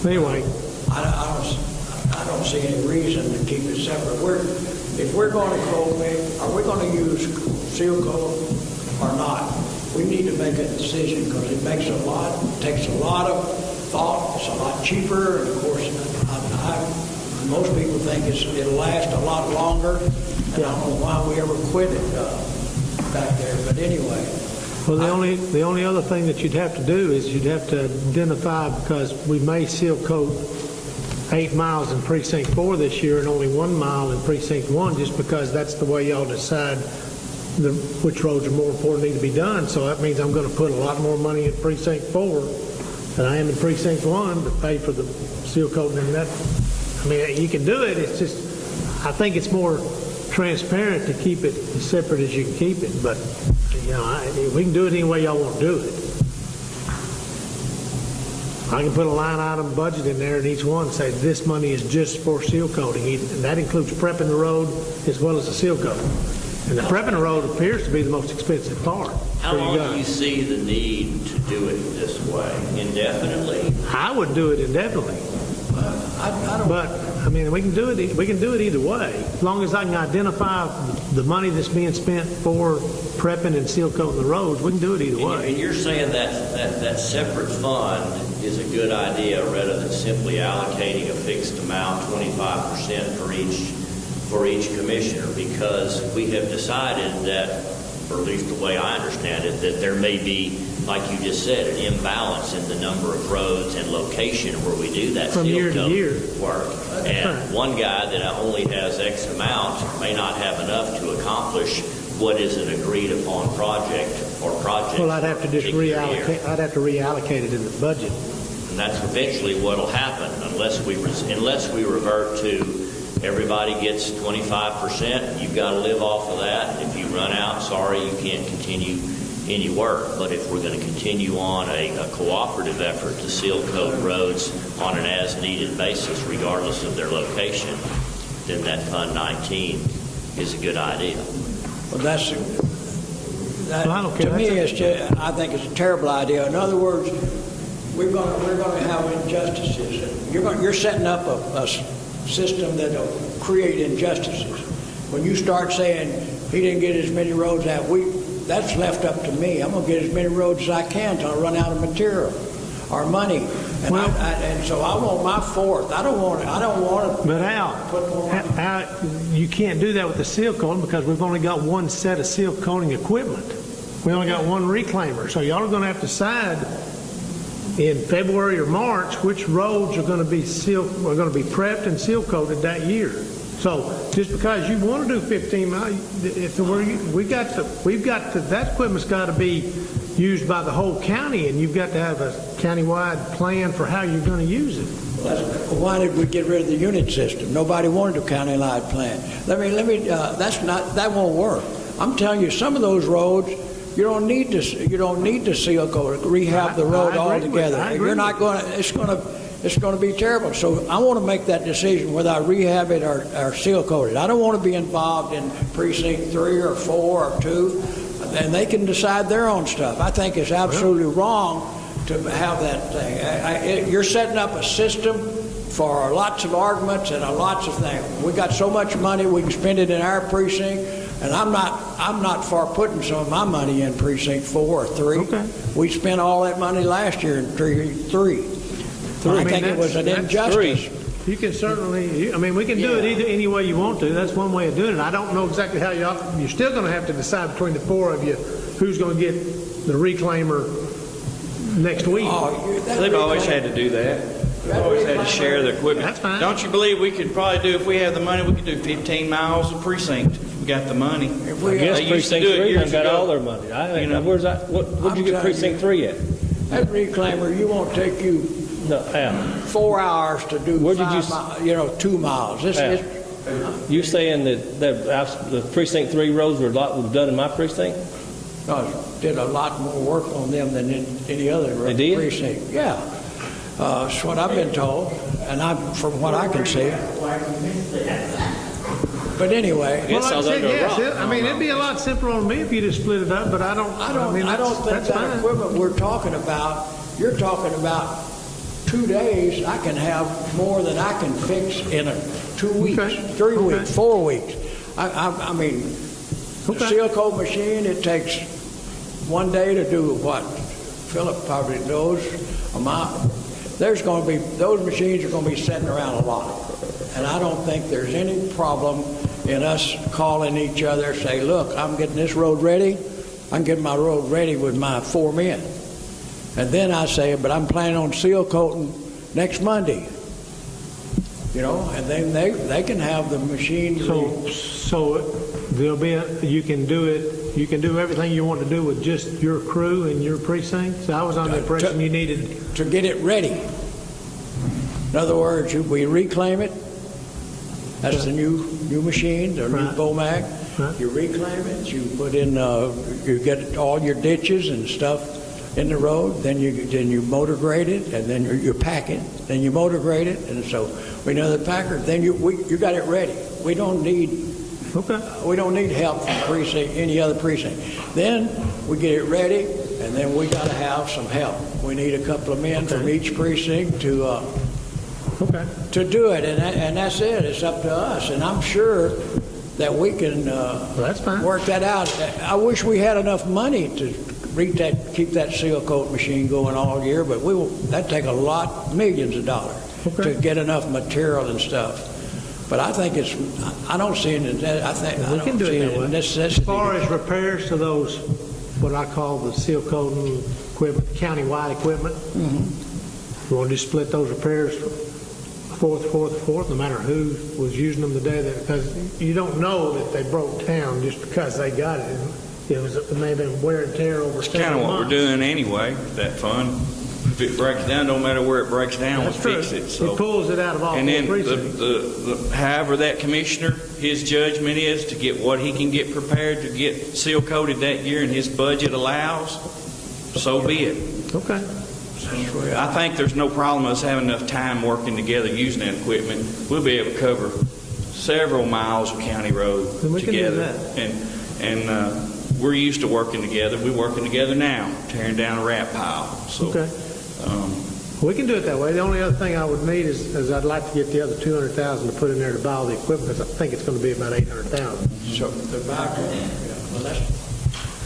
Anyway, I don't see any reason to keep it separate. If we're going to coal mix, are we going to use seal coat or not? We need to make a decision because it takes a lot of thought. It's a lot cheaper, and of course, most people think it'll last a lot longer. And I don't know why we ever quit it back there. But anyway. well, the only other thing that you'd have to do is you'd have to identify, because we may seal coat 8 miles in Precinct 4 this year and only 1 mile in Precinct 1, just because that's the way y'all decide which roads are more important need to be done. So that means I'm going to put a lot more money in Precinct 4 than I am in Precinct 1 to pay for the seal coating. And that, I mean, you can do it. It's just, I think it's more transparent to keep it as separate as you can keep it. But, you know, we can do it any way y'all want to do it. I can put a line item budget in there in each one and say this money is just for seal coating. And that includes prepping the road as well as the seal coating. And the prepping the road appears to be the most expensive part. How long do you see the need to do it this way? Indefinitely? I would do it indefinitely. I don't. But, I mean, we can do it either way. As long as I can identify the money that's being spent for prepping and seal coating the roads, we can do it either way. And you're saying that separate fund is a good idea rather than simply allocating a fixed amount, 25% for each commissioner, because we have decided that, or at least the way I understand it, that there may be, like you just said, an imbalance in the number of roads and location where we do that From year seal to year. coat work. And one guy that only has X amount may not have enough to accomplish what is an agreed upon project or project. Well, I'd have to just reallocate. I'd have to reallocate it in the budget. And that's eventually what will happen unless we revert to everybody gets 25%. You've got to live off of that. And if you run out, sorry, you can't continue any work. But if we're going to continue on a cooperative effort to seal coat roads on an as-needed basis, regardless of their location, then that Fund 19 is a good idea. Well, I don't care. To me, I think it's a terrible idea. In other words, we're going to have injustices. You're setting up a system that will create injustices. When you start saying he didn't get as many roads that week, that's left up to me. I'm going to get as many roads as I can until I run out of material or money. And, and so I want my fourth. I don't want to. But Al, you can't do that with the seal coating because we've only got one set of seal coating equipment. We only got one reclaimer. So y'all are going to have to decide in February or March which roads are going to be prepped and seal coated that year. So just because you want to do 15 miles, that equipment's got to be used by the whole county, and you've got to have a countywide plan for how you're going to use it. Why did we get rid of the unit system? Nobody wanted a countywide plan. That won't work. I'm telling you, some of those roads you don't need to seal coat, rehab the road altogether. You're not going to. It's going to be terrible. So I want to make that decision whether I rehab it or seal coat it. I don't want to be involved in precinct 3 or 4 or 2, and they can decide their own stuff. I think it's absolutely wrong to have that thing. You're setting up a system for lots of arguments and lots of things. We got so much money we can spend it in our precinct, and I'm not for putting some of my money in precinct 4 or 3. Okay. We spent all that money last year in 3. I think it was an injustice. You can certainly, we can do it any way you want to. That's one way of doing it. I don't know exactly how you're still going to have to decide between the 4 of you who's going to get the reclaimer next week. They've always had to do that. They've always had to share their equipment. That's fine. Don't you believe we could probably do, if we have the money, we could do 15 miles of precinct if we got the money? I guess Precinct 3 done got all their money. Where's that? Where'd you get Precinct 3 at? That reclaimer, you won't take you 4 hours to do 2 miles. You saying that the Precinct 3 roads were done in my precinct? No, did a lot more work on them than in any other precinct. Yeah. That's what I've been told, and from what I can see. But anyway, Well, like I said, yes, I mean, it'd be a lot simpler on me if you just split it up, but I don't I don't think that's that fine. equipment we're talking about, you're talking about 2 days, I can have more than I can fix in 2 weeks, Okay. 3 Okay. weeks, 4 weeks. I mean, the Okay. seal coat machine, it takes 1 day to do what? Philip probably knows. There's going to be, those machines are going to be sitting around a lot. And I don't think there's any problem in us calling each other, say, look, I'm getting this road ready. I'm getting my road ready with my 4 men. And then I say, but I'm planning on seal coating next Monday. You know, and then they can have the machine. So there'll be, you can do everything you want to do with just your crew and your precinct? So I was under the impression you needed... To get it ready. In other words, we reclaim it. That's the new machine, the new Right. BOMAC. Right. You reclaim it, you put in, you get all your ditches and stuff in the road, then you motor grade it, and then you pack it, then you motor grade it, and so we know the packer, then you got it ready. We don't need help from any other precinct. Then we get it ready, and then we got to have some help. We need a couple of men from each precinct to do it, and that's it. It's up to us, and I'm sure that we can that's fine. work that out. I wish we had enough money to keep that seal coat machine going all year, but that'd take a lot, millions of dollars to get enough material and stuff. But I think I don't see it. We can do it that way. As far as repairs to those, what I call the seal coating equipment, county-wide equipment, we want to just split those repairs fourth, no matter who was using them the day that, because you don't know that they broke down just because they got it. It may have been wear and tear over several Kind of what months. we're doing anyway, that fund. If it breaks down, don't matter where it breaks down, That's we'll true. fix it. So. It pulls it out of all And then four precincts. however that commissioner, his judgment is to get what he can get prepared to get seal coated that year and his budget allows, so be it. Okay. I think there's no problem us having enough time working together using that equipment. We'll be able to cover several miles of county road Then we can do together. that. And we're used to working together. We're working together now, tearing down a rat pile. So, Okay. We can do it that way. The only other thing I would need is I'd like to get the other $200,000 to put in there to buy all the equipment, because I think it's going to be about $800,000. So the back, well, that's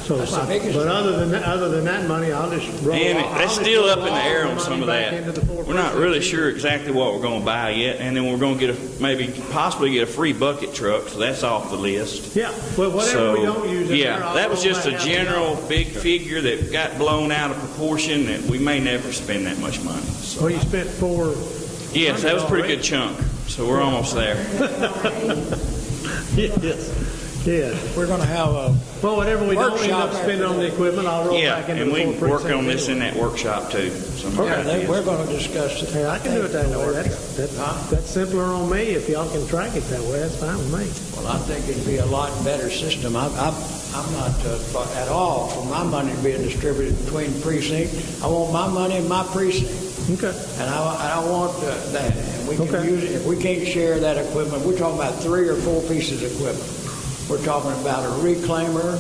So, That's the biggest but thing. other than that money, I'll just roll. and I'll that's just still roll up in the all air the on money some of back that. into the four We're not precincts. really sure exactly what we're going to buy yet, and then we're going to get possibly get a free bucket truck, so that's off the list. Yeah, well, whatever we don't use in yeah, there, I'll that was roll just a back out general the big figure that got blown out of proportion that we may never spend that much money. So. Well, you spent $400 Yes, that was a pretty good chunk, so we're almost there. Yes. we're going to have a Well, whatever we don't end Workshop up spending on the equipment, I'll roll Yeah, back into and the we four can work precincts on this in anyway. that workshop too. we're going to discuss it. Yeah, I can do it that way. That's simpler on me. If y'all can track it that way, that's fine with me. Well, I think it'd be a lot better system. I'm not at all for my money being distributed between precincts. I want my money in my precinct, Okay. and I want that. And we can Okay. use it. If we can't share that equipment, we're talking about 3 or 4 pieces of equipment. We're talking about a reclaimer.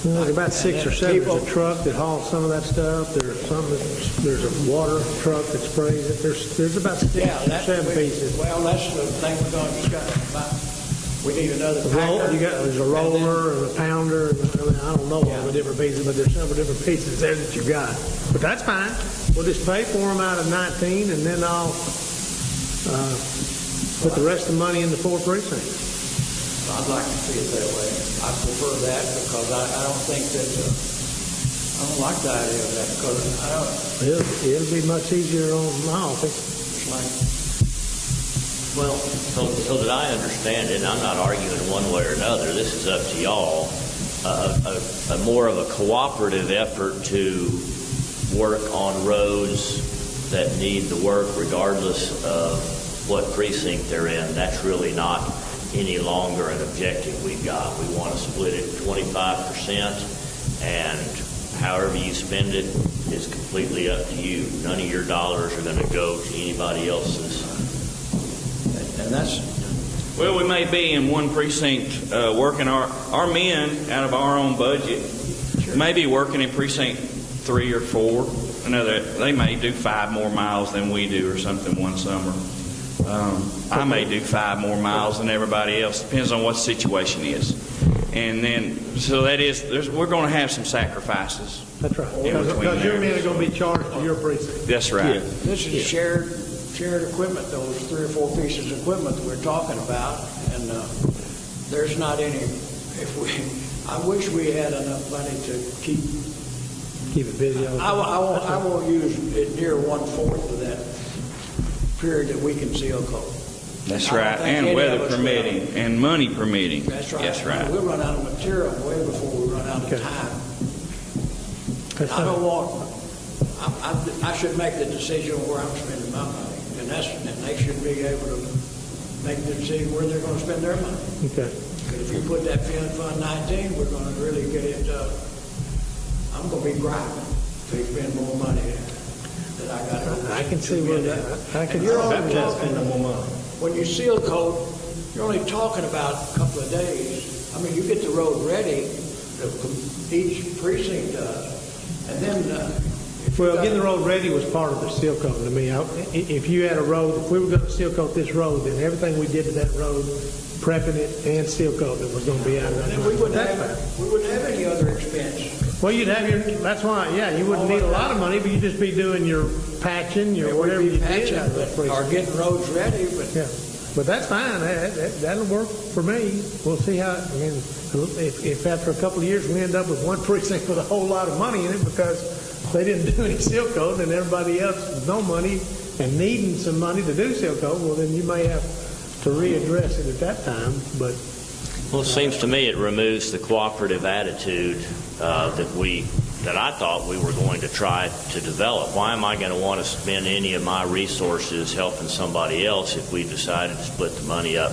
There's about 6 or 7. people- There's a truck that hauls some of that stuff. There's a water truck that sprays it. There's about 6 or 7 pieces. Well, that's the thing we're going to discuss about. We need another packer. There's a roller and a pounder. I don't know all the different pieces, but there's several different pieces there that you got. But that's fine. We'll just pay for them out of 19, and then I'll put the rest of the money in the 4 precincts. I'd like to see it that way. I prefer that because I don't think that, I don't like the idea of that because I don't, It'll be much easier on my office. it's like, Well, so that I understand it, and I'm not arguing one way or another, this is up to y'all, a more of a cooperative effort to work on roads that need the work regardless of what precinct they're in. That's really not any longer an objective we've got. We want to split it 25% and however you spend it is completely up to you. None of your dollars are going to go to anybody else's. And that's, Well, we may be in one precinct working our men out of our own budget, may be working in precinct 3 or 4. Another, they may do 5 more miles than we do or something one summer. I may do 5 more miles than everybody else. Depends on what the situation is. And then, so that is, we're going to have some sacrifices. That's right. In between Because your there. men are going to be charged to your precinct. That's right. this is shared equipment, those 3 or 4 pieces of equipment that we're talking about, and there's not any, I wish we had enough money to keep, Keep it busy. I won't use it near 1/4 of that period that we can seal coat. That's I don't right. think And any of weather us will. permitting and money permitting. That's right. That's right. We'll run out of material way before we run out of Okay. time. That's I don't fine. want, I should make the decision where I'm spending my money, and they should be able to make the decision where they're going to spend their money. Okay. Because if you put that Fund 19, we're going to really get it, I'm going to be griping if they spend more money that I got. I can see where that, I can And you're only see that spending talking, more money. when you seal coat, you're only talking about a couple of days. I mean, you get the road ready, each precinct does, and then. if you Well, got- getting the road ready was part of the seal coat. I mean, if you had a road, if we were going to seal coat this road, then everything we did to that road, prepping it and seal coating was going to be out of that Then money. we wouldn't That's have, fine. we wouldn't have any other expense. Well, you'd have your, that's why, yeah, you wouldn't need a lot of money, but you'd just be doing your patching, your It would whatever be you did. patching, out of that or precinct. getting roads ready, but Yeah, but that's fine. That'll work for me. We'll see how, I mean, if after a couple of years we end up with one precinct with a whole lot of money in it because they didn't do any seal coat and everybody else with no money and needing some money to do seal coat, well, then you may have to readdress it at that time, but Well, it seems to me it removes the cooperative attitude that I thought we were going to try to develop. Why am I going to want to spend any of my resources helping somebody else if we decided to split the money up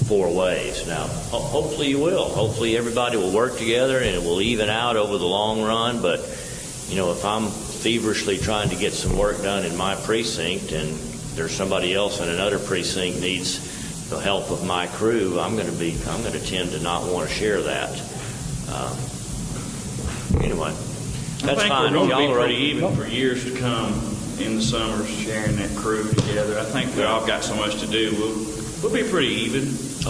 4 ways? Now, hopefully you will. Hopefully everybody will work together and it will even out over the long run. But, you know, if I'm feverishly trying to get some work done in my precinct and there's somebody else in another precinct needs the help of my crew, I'm going to tend to not want to share that. Anyway, that's I think fine. we're Y'all going to be already pretty even for years to come in the summers, sharing that crew together. I think we all got so much to do. We'll be pretty even.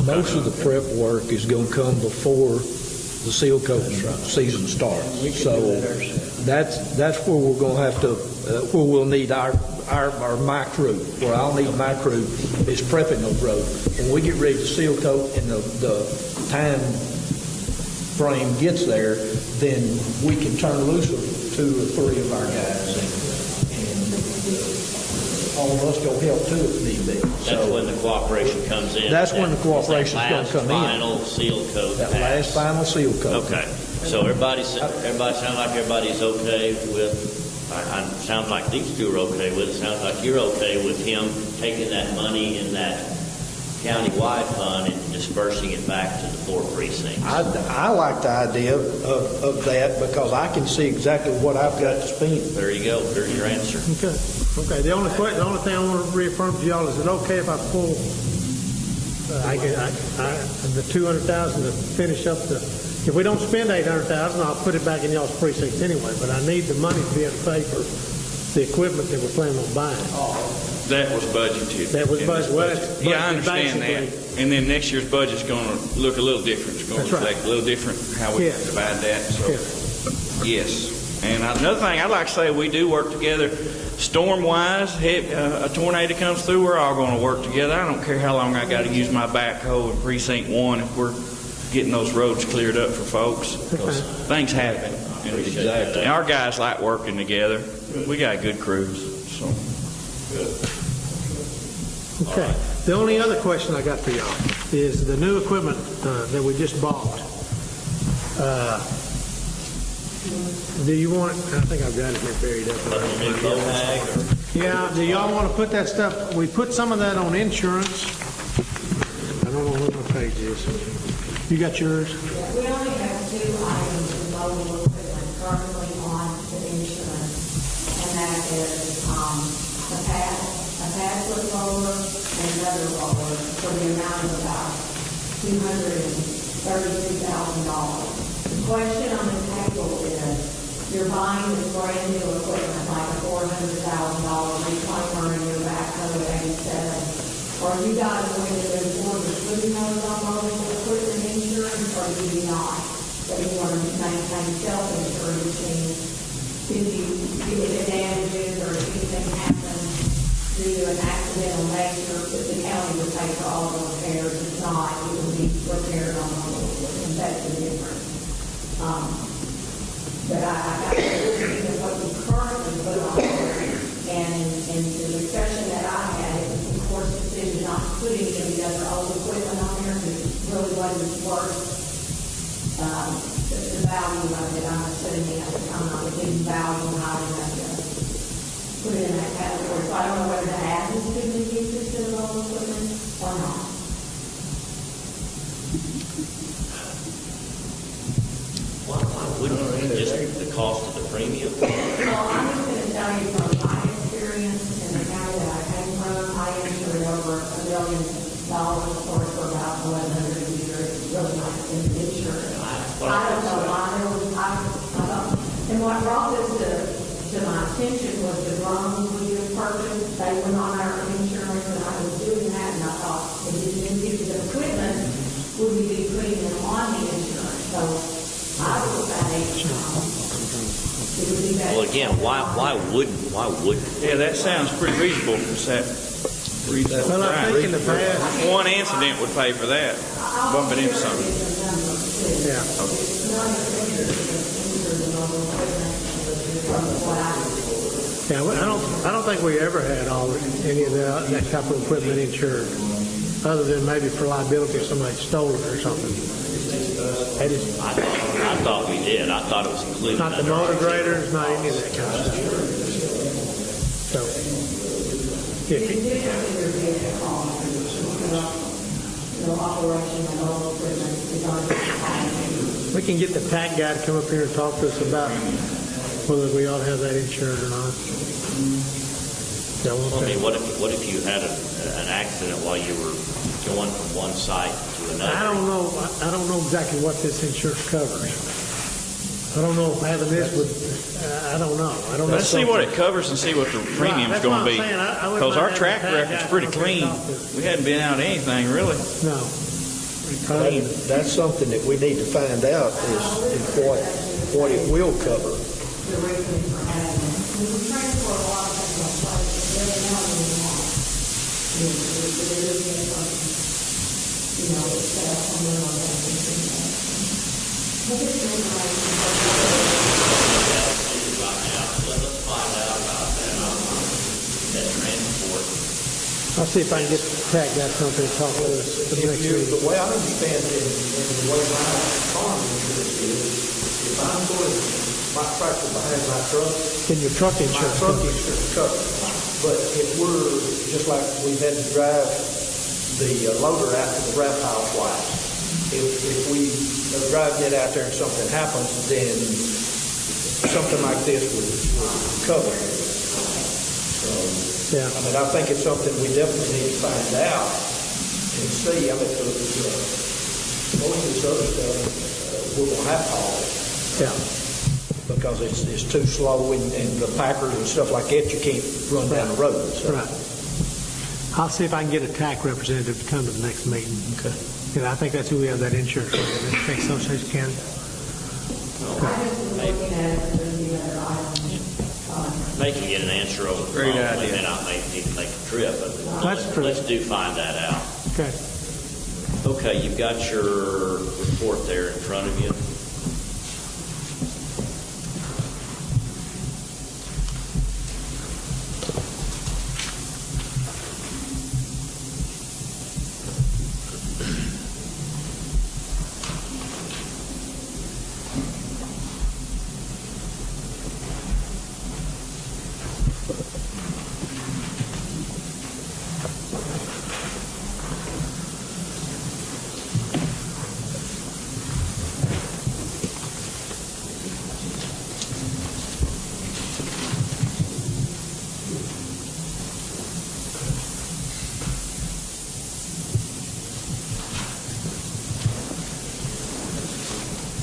Most of the prep work is going to come before the seal coat season starts. So that's where we're going to have to, where we'll need my crew, where I'll need my crew is prepping those roads. When we get ready to seal coat and the time frame gets there, then we can turn loose 2 or 3 of our guys and all of us go help too if need be. That's when the cooperation comes in. That's when the cooperation's That gonna last come in. final seal coat That pass. last final seal coat. Okay, so everybody sounds like everybody's okay with, sounds like these 2 are okay with it, sounds like you're okay with him taking that money in that county-wide fund and dispersing it back to the 4 precincts. I like the idea of that because I can see exactly what I've got to spend. There you go, there's your answer. okay. The only thing I want to reaffirm to y'all is it okay if I pull the 200,000 to finish up if we don't spend 800,000, I'll put it back in y'all's precincts anyway. But I need the money to be able to pay for the equipment that we're planning on buying. That was budgeted. That was in this budgeted. Well, budget. it's Yeah, I budgeted understand that. basically. And then next year's budget's going to look a little different. It's going to That's right. reflect a little different how we Yeah. divide that. So, Yeah. yes. And another thing I'd like to say, we do work together storm-wise. A tornado comes through, we're all going to work together. I don't care how long I got to use my backhoe in Precinct 1 if we're getting those roads cleared up for folks. Because things happen. And Exactly. our guys like working together. We got good crews. So. Okay. The only other question I got for y'all is the new equipment that we just bought. Do you want? I think I've got it here buried up. New bow bag or Yeah. Do y'all want to put that stuff? We put some of that on insurance. I don't know what my page is. You got yours? We only have 2 items of mobile equipment currently insurance, and that is a pad foot roller and another roller for the amount of about $232,000. The question on the table is, you're buying this brand new equipment, like a $400,000 reclaimer in your backhoe at 87. Are you guys going to move forward with putting those on mobile equipment insurance, or do you not? That you want to maintain self-insurance, which means if it damages or if anything happens due to an accidental nature, that the county would pay for all the repairs. If not, it would be repaired on mobile equipment. That's the difference. But I got to look at what we currently put on there, and in the discussion that I had, it was the court's decision not to put any of the other old equipment on there, because it really wasn't worth the value of it. I'm assuming at the time it didn't value high enough to put it in that category. So I don't know whether to add this to the uses to the old equipment or not. Why wouldn't it just the cost of the premium? Well, I'm just going to tell you from my experience in the county that I came from, I insured over $1 million, of course, for about 1,100 a year. It's really not insurance. I don't know why there was, and what brought this to my attention was the drones we just purchased. They were on our insurance, and I was doing that, and I thought, if it's new pieces of equipment, would we be putting them on the insurance? So I would say, it would be better. Well, again, why wouldn't? Yeah, that sounds pretty reasonable. Is that reasonable? Well, I think in the past, One incident would pay for that, bumping into something. yeah. Yeah, I don't think we ever had any of that type of equipment insured, other than maybe for liability if somebody stole it or something. I thought we did. I thought it was included. Not the under our motor graders, not any of that kind of stuff. So, if we can get the TAC guy to come up here and talk to us about whether we ought to have that insured or not. I mean, what if you had an accident while you were going from one site to another? I don't know exactly what this insurance covers. I don't know if having this would, I don't know. Let's see what it covers and see what the premium's Right, going to be. that's what I'm saying. I wouldn't Because our mind track having the record's tag pretty guy come up here clean. and talk to us. We hadn't been out anything, really. No. Clean. That's something that we need to find out is what it will cover. The reason for having it. We can transfer a lot of things on place, but there's another one. It's somewhere on that. Let's find out about that transport. I'll see if I can get the TAC guy to come up here and talk to us for the next meeting. The way I understand it, and the way my car insurance is, if I'm going my tractor behind my truck, Can your truck my insurance truck cover? insurance covers. But if we're, just like we've had to drive the loader out to the wrap pile twice, if we are driving it out there and something happens, then something like this would cover it. Yeah. I mean, I think it's something we definitely need to find out and see. I mean, most of this other stuff, we're going to have to haul it Yeah. because it's too slow and the packers and stuff like that, you can't run down the road. So. Right. I'll see if I can get a TAC representative to come to the next meeting. Okay. And I think that's who we have that insurance with, the Texas Association County. They can get an answer over the Great phone. idea. They may not need to make a trip, but That's true. let's do find that out. Okay. Okay, you've got your report there in front of you.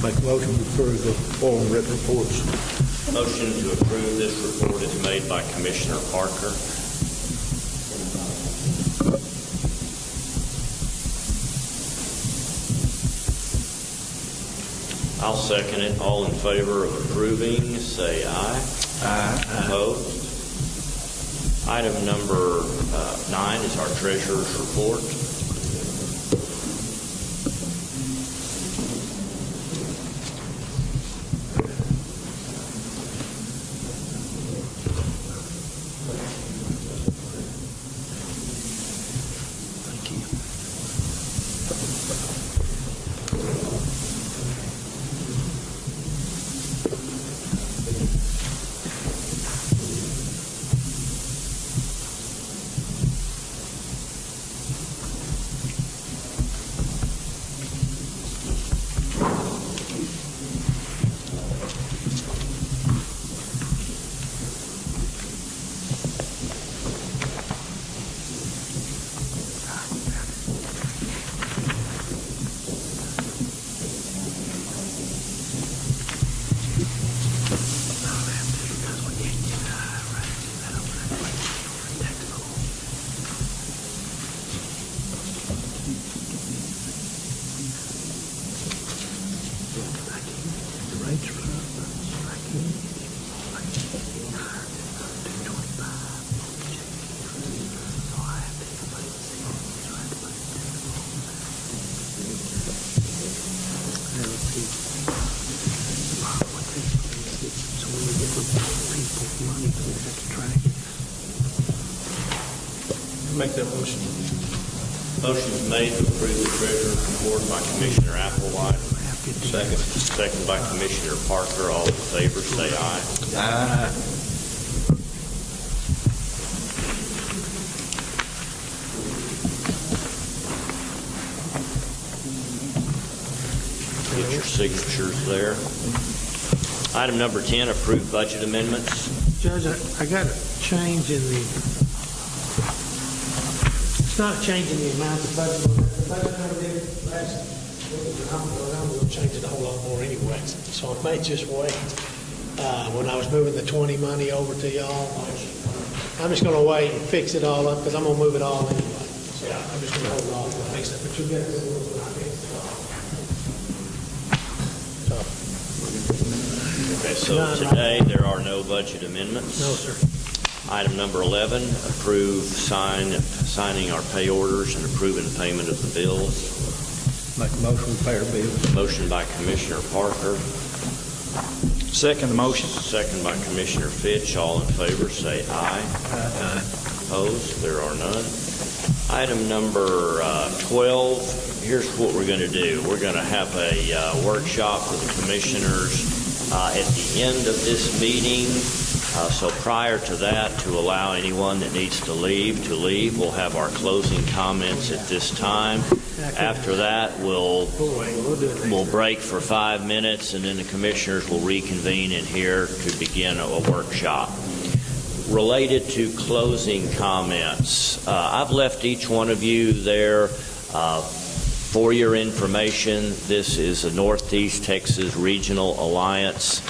Make a motion to approve the following written reports. Motion to approve this report is made by Commissioner Parker. I'll second it. All in favor of approving, say aye. Aye. Opposed? Item number 9 is our treasurer's report. Make that motion. Motion is made to approve the treasurer's report by Commissioner Applewhite. Second. Second by Commissioner Parker. All in favor, say aye. Aye. Get your signatures there. Item number 10, approved budget amendments. Judge, I got a change in the, it's not a change in the amount of budget. The budget number did last, I'm going to change it a whole lot more anyway, so it may just wait. When I was moving the 20 money over to y'all, I'm just going to wait and fix it all up because I'm going to move it all anyway. So I'm just going to hold off and fix it, but you'll get it when I fix it all. Okay, so today there are no budget amendments. No, sir. Item number 11, approve signing our pay orders and approving the payment of the bills. Make a motion to pay our bills. Motion by Commissioner Parker. Second the motion. Second by Commissioner Fitch. All in favor, say aye. Aye. Opposed? There are none. Item number 12, here's what we're going to do. We're going to have a workshop with the commissioners at the end of this meeting. So prior to that, to allow anyone that needs to leave, we'll have our closing comments at this time. After that, we'll break for 5 minutes, and then the commissioners will reconvene in here to begin a workshop. Related to closing comments, I've left each one of you there for your information. This is the Northeast Texas Regional Alliance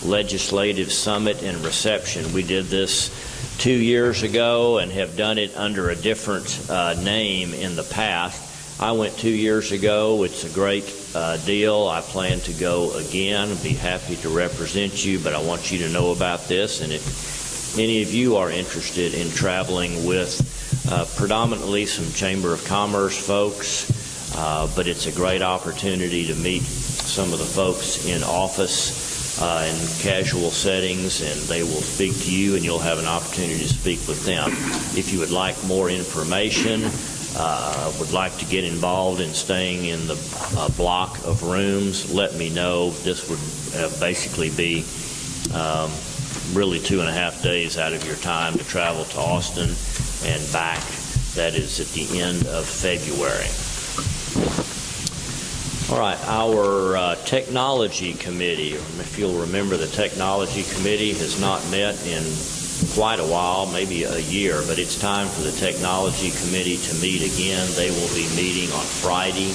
Legislative Summit and Reception. We did this 2 years ago and have done it under a different name in the past. I went 2 years ago. It's a great deal. I plan to go again. I'd be happy to represent you, but I want you to know about this. And if any of you are interested in traveling with predominantly some Chamber of Commerce folks, but it's a great opportunity to meet some of the folks in office in casual settings, and they will speak to you, and you'll have an opportunity to speak with them. If you would like more information, would like to get involved in staying in the block of rooms, let me know. This would basically be really 2.5 days out of your time to travel to Austin and back. That is at the end of February. All right, our Technology Committee, if you'll remember, the Technology Committee has not met in quite a while, maybe a year, but it's time for the Technology Committee to meet again. They will be meeting on Friday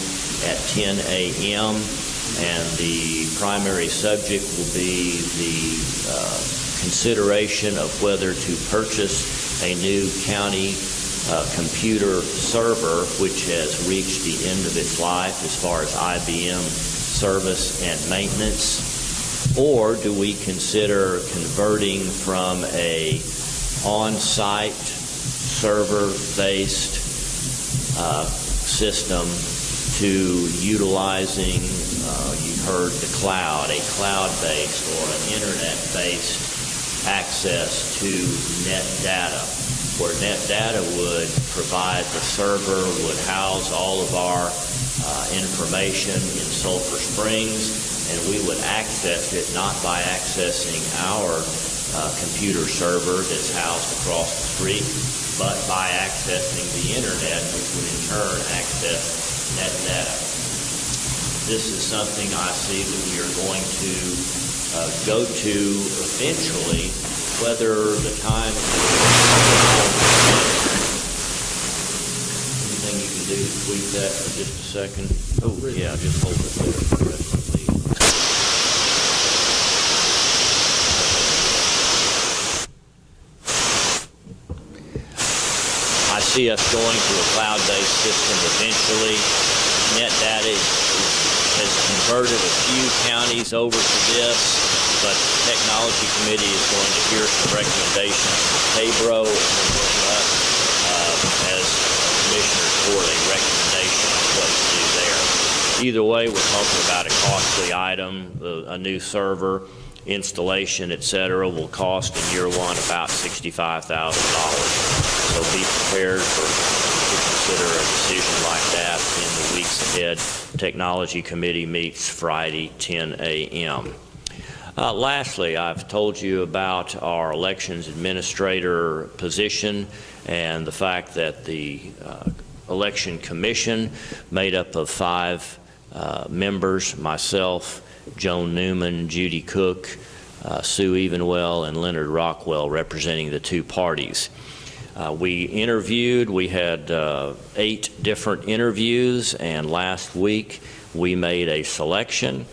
at 10 a.m. and the primary subject will be the consideration of whether to purchase a new county computer server, which has reached the end of its life as far as IBM service and maintenance, or do we consider converting from a on-site server-based system to utilizing, you heard the cloud, a cloud-based or an internet-based access to net data, where net data would provide the server, would house all of our information in Sulphur Springs, and we would access it not by accessing our computer server that's housed across the street, but by accessing the internet, which would in turn access net data. This is something I see that we are going to go to eventually, whether the time anything you can do to tweak that for just a second. Oh yeah, just hold it there for the rest of the meeting. I see us going to a cloud-based system eventually. Net data has converted a few counties over to this, but the Technology Committee is going to hear some recommendations from KBRO and bring us as commissioners for a recommendation on what to do there. Either way, we're talking about a costly item. A new server, installation, etc., will cost in year one about $65,000. So be prepared to consider a decision like that in the weeks ahead. Technology Committee meets Friday, 10 a.m. Lastly, I've told you about our elections administrator position and the fact that the election commission, made up of 5 members, myself, Joan Newman, Judy Cook, Sue Evenwell, and Leonard Rockwell, representing the 2 parties. We interviewed, we had 8 different interviews, and last week we made a selection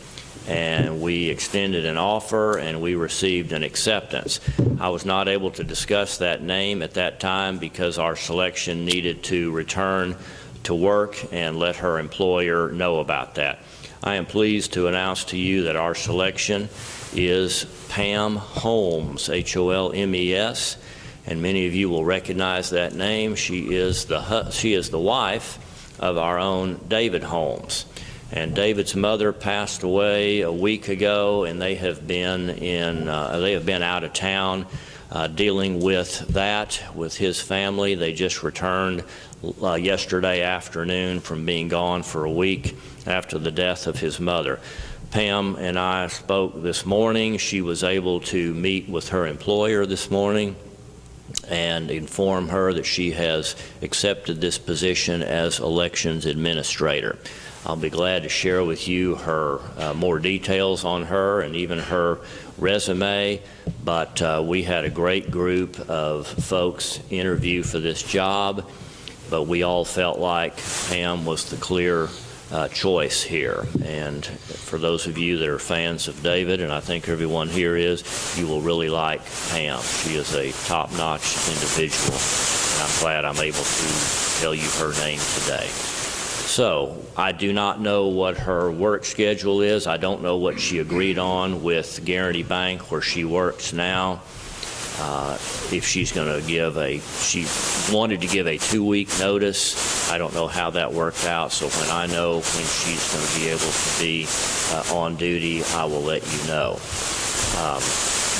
and we extended an offer and we received an acceptance. I was not able to discuss that name at that time because our selection needed to return to work and let her employer know about that. I am pleased to announce to you that our selection is Pam Holmes, H-O-L-M-E-S, and many of you will recognize that name. She is the wife of our own David Holmes. And David's mother passed away a week ago, and they have been out of town dealing with that with his family. They just returned yesterday afternoon from being gone for a week after the death of his mother. Pam and I spoke this morning. She was able to meet with her employer this morning and inform her that she has accepted this position as elections administrator. I'll be glad to share with you her more details on her and even her resume, but we had a great group of folks interview for this job, but we all felt like Pam was the clear choice here. And for those of you that are fans of David, and I think everyone here is, you will really like Pam. She is a top-notch individual, and I'm glad I'm able to tell you her name today. So I do not know what her work schedule is. I don't know what she agreed on with Guarantee Bank, where she works now. If she's going to she wanted to give a 2-week notice. I don't know how that worked out. So when I know when she's going to be able to be on duty, I will let you know.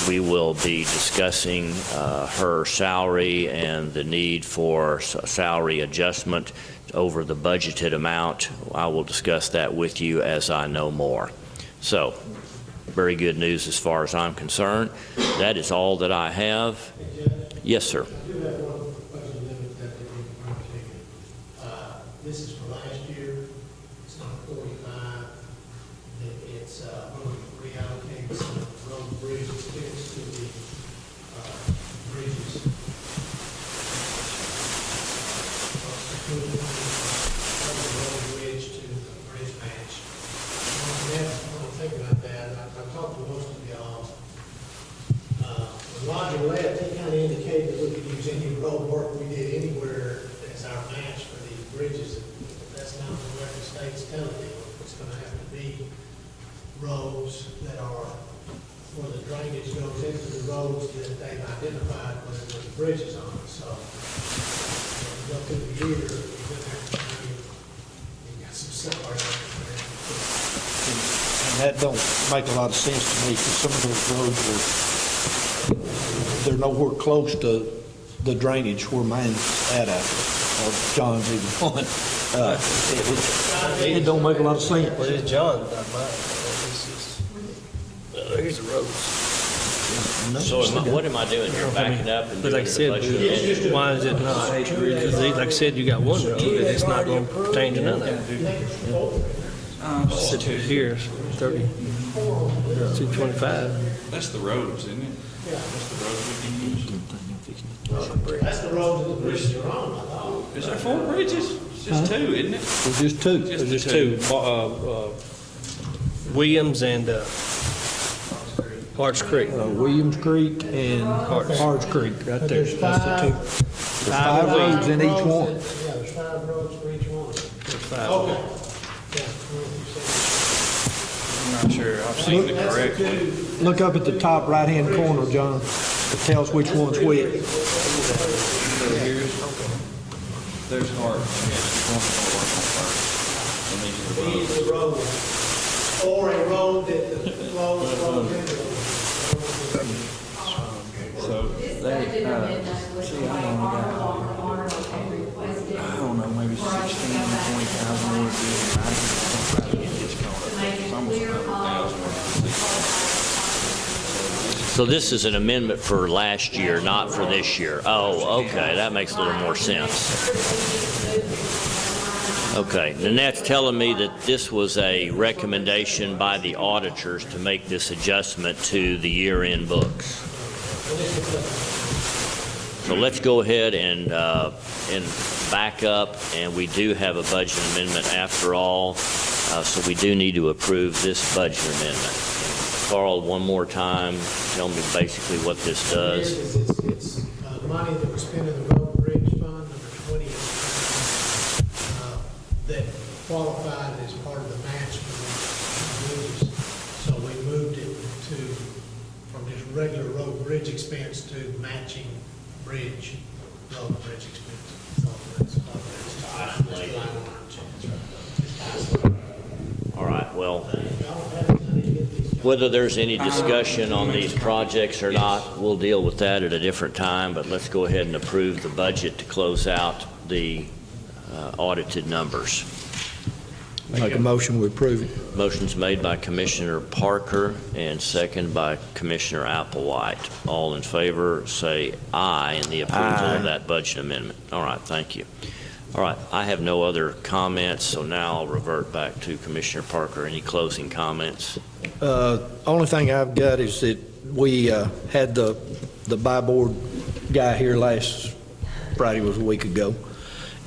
We will be discussing her salary and the need for salary adjustment over the budgeted amount. I will discuss that with you as I know more. So, very good news as far as I'm concerned. That is all that I have. Yes, sir. I do have one budget limit that they can undertake. This is for last year. It's not 45. It's going to reallocate some road and bridge expense to the bridges. From the road and bridge to the bridge patch. Once we have Roger left, he kind of indicated that we could use any road work we did anywhere as our match for these bridges. That's not what the state's telling me. It's going to have to be roads that are, where the drainage goes into the roads that they've identified where there's bridges on. So, go through the year, you got some separation there. And that don't make a lot of sense to me, because some of those roads they're nowhere close to the drainage where mine's at, or John's even one. It don't make a lot of sense. Well, it's John, not mine. Here's the roads. So what am I doing here? Backing up and But doing like I the said, budget? why is it not? Because like I said, you got one road, and it's not going to pertain to none of it. Sit here, 30, 225. That's the roads, isn't it? That's the roads we can use. That's the roads that the bridges are on, I thought. Is there 4 bridges? It's just 2, isn't it? There's just two. There's just two, Williams and Harts Creek. Williams Creek and Harts Creek, right there. There's That's the two. There's 5 roads in each one. Yeah, there's 5 roads for each one. There's 5. Okay. I'm not sure. I've seen it correctly. Look up at the top right-hand corner, John. It tells which one's which. There's Hart. These are the roads, or a road that flows into the So they, See, I don't know, maybe 16, 20,000 would be, I don't try to get this going. It's almost 100,000. So this is an amendment for last year, not for this year. Oh, okay, that makes a little more sense. Okay, Nanette's telling me that this was a recommendation by the auditors to make this adjustment to the year-end books. So let's go ahead and back up, and we do have a budget amendment after all, so we do need to approve this budget amendment. Carl, one more time, tell me basically what this does. It's money that was spent in the road and bridge fund, number 20, that qualified as part of the match for the bridges. So we moved it from just regular road and bridge expense to matching road and bridge expense. So that's All right, well, whether there's any discussion on these projects or not, we'll deal with that at a different time, but let's go ahead and approve the budget to close out the audited numbers. Make a motion, we approve it. Motion's made by Commissioner Parker and second by Commissioner Applewhite. All in favor, say aye in the approval of that budget amendment. All right, thank you. All right, I have no other comments, so now I'll revert back to Commissioner Parker. Any closing comments? Only thing I've got is that we had the buy board guy here last Friday, was a week ago,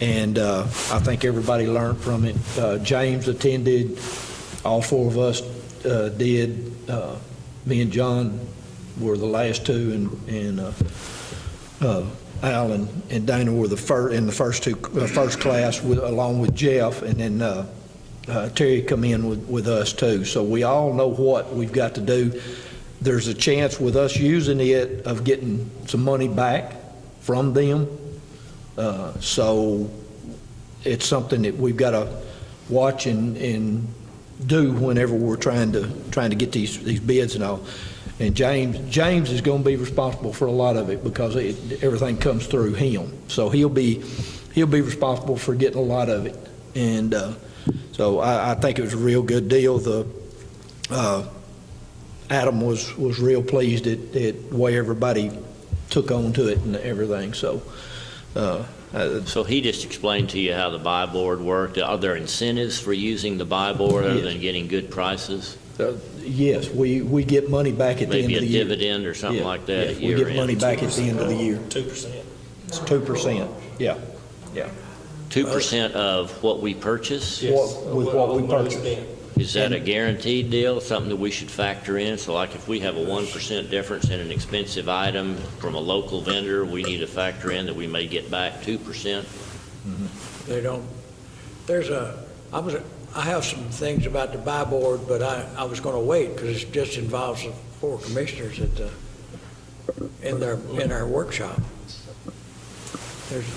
and I think everybody learned from it. James attended, all 4 of us did. Me and John were the last 2, and Al and Dana were in the first class along with Jeff, and then Terry come in with us too. So we all know what we've got to do. There's a chance with us using it of getting some money back from them. So it's something that we've got to watch and do whenever we're trying to get these bids and all. And James is going to be responsible for a lot of it because everything comes through him. So he'll be responsible for getting a lot of it. And so I think it was a real good deal. Adam was real pleased at the way everybody took on to it and everything. So So he just explained to you how the buy board worked. Are there incentives for using the buy board other than getting good prices? yes, we get money back at the end of the year. Maybe a dividend or something like that at We year get end? money back at the end of the year. 2%. It's 2%, yeah. 2% of what we purchase? With what we purchase. Is that a guaranteed deal, something that we should factor in? So like if we have a 1% difference in an expensive item from a local vendor, we need to factor in that we may get back 2%? They don't, I have some things about the buy board, but I was going to wait because it just involves the 4 commissioners in our workshop.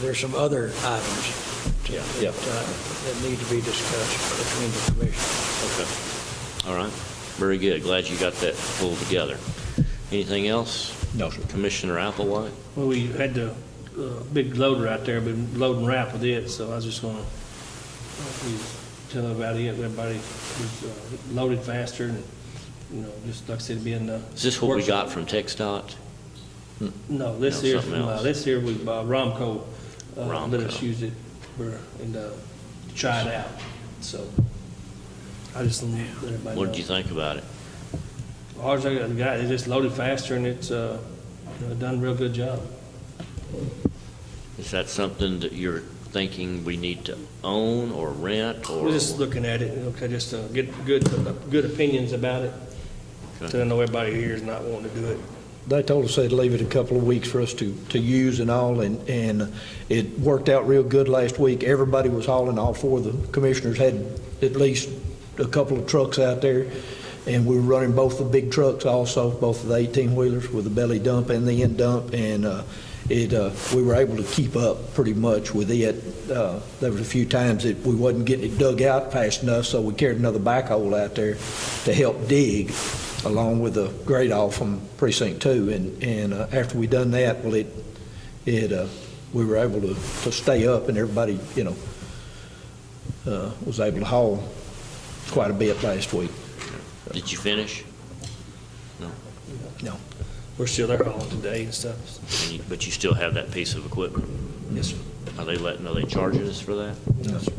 There's some other items that need to be discussed between the commissioners. Okay. All right. Very good. Glad you got that pulled together. Anything else? No, sir. Commissioner Applewhite? Well, we had the big loader out there, been loading wrap with it, so I was just going to tell them about it. Everybody was loaded faster and, just like I said, being the... Is this what we got from TxDOT? No, this No, here, something else. this here was Romco. Romco. Let us use it and try it out. So I just let everybody What know. did you think about it? Ours, I got the guy, it just loaded faster and it's done a real good job. Is that something that you're thinking we need to own or rent or? We're just looking at it, okay, just to get good opinions about it. Okay. So I know everybody here is not wanting to do it. They told us they'd leave it a couple of weeks for us to use and all, and it worked out real good last week. Everybody was hauling. All 4 of the commissioners had at least a couple of trucks out there, and we were running both the big trucks also, both of the 18-wheelers with the belly dump and the end dump, and we were able to keep up pretty much with it. There was a few times that we wasn't getting it dug out fast enough, so we carried another backhoe out there to help dig, along with the grade off from Precinct 2. And after we done that, well, we were able to stay up, and everybody, was able to haul quite a bit last week. Did you finish? No. We're still there hauling today and stuff. But you still have that piece of equipment? Yes, sir. Are they charging us for that? No, sir.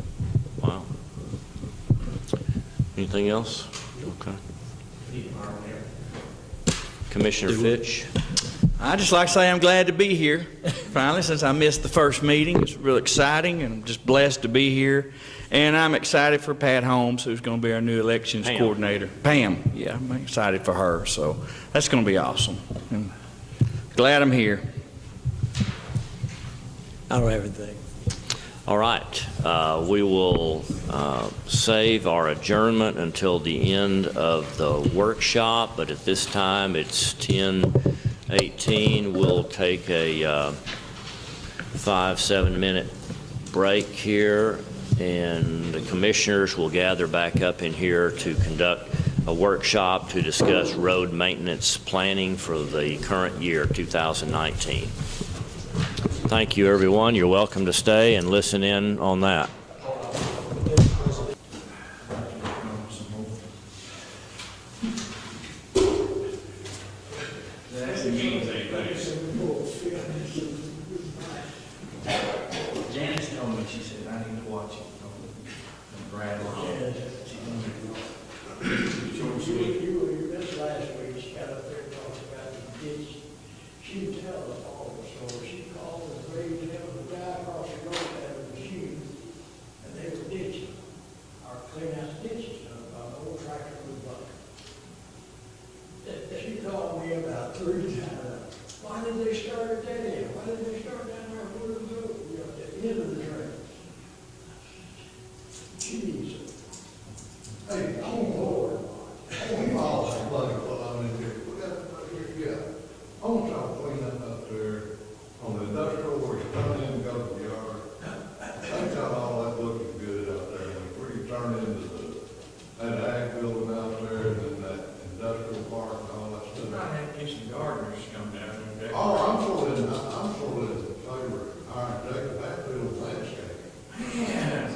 Wow. Anything else? Okay. Commissioner Fitch? I just like to say I'm glad to be here, finally, since I missed the first meeting. It's real exciting, and I'm just blessed to be here. And I'm excited for Pat Holmes, who's going to be our new elections Pam. coordinator. Pam, yeah, I'm excited for her, so that's going to be awesome. And glad I'm here. I don't have anything. All right. We will save our adjournment until the end of the workshop, but at this time, it's 10:18. We'll take a 5-7 minute break here, and the commissioners will gather back up in here to conduct a workshop to discuss road maintenance planning for the current year, 2019. Thank you, everyone. You're welcome to stay and listen in on that. Janice told me, she said, I need to watch it. Brad, You were this last week, she got up there and talked about the ditch. She would tell us all the stories. She called and raised him, the guy across the road had a machine, and they were ditching, or cleaning out the ditches, the old tractor was buck. She called me about 3 times. Why did they start at that end? Why did they start down there at Woodland Road, at the end of the trail? Jeez. Hey, I'm Lord. I'm all somebody while I'm in here. We got to here, I want y'all to clean up there on the industrial where it's turning in to go to the yard. I got all that looking good out there. Where you turn into that ag building out there and then that industrial park and all that stuff. Get some gardeners come down there. Oh, I'm sort of in favor of hiring Jacob Hatfield landscape. Man,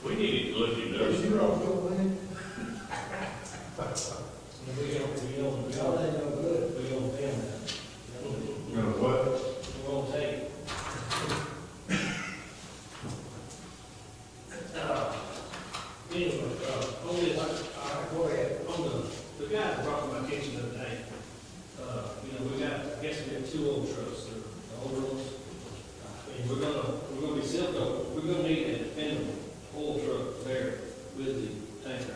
we need to look into those. You know what I mean? You know what? The guy that brought my kitchen the other day, I guess we have 2 old trucks, the older ones. And we're gonna be we're gonna need a dependable oil truck there with the tanker.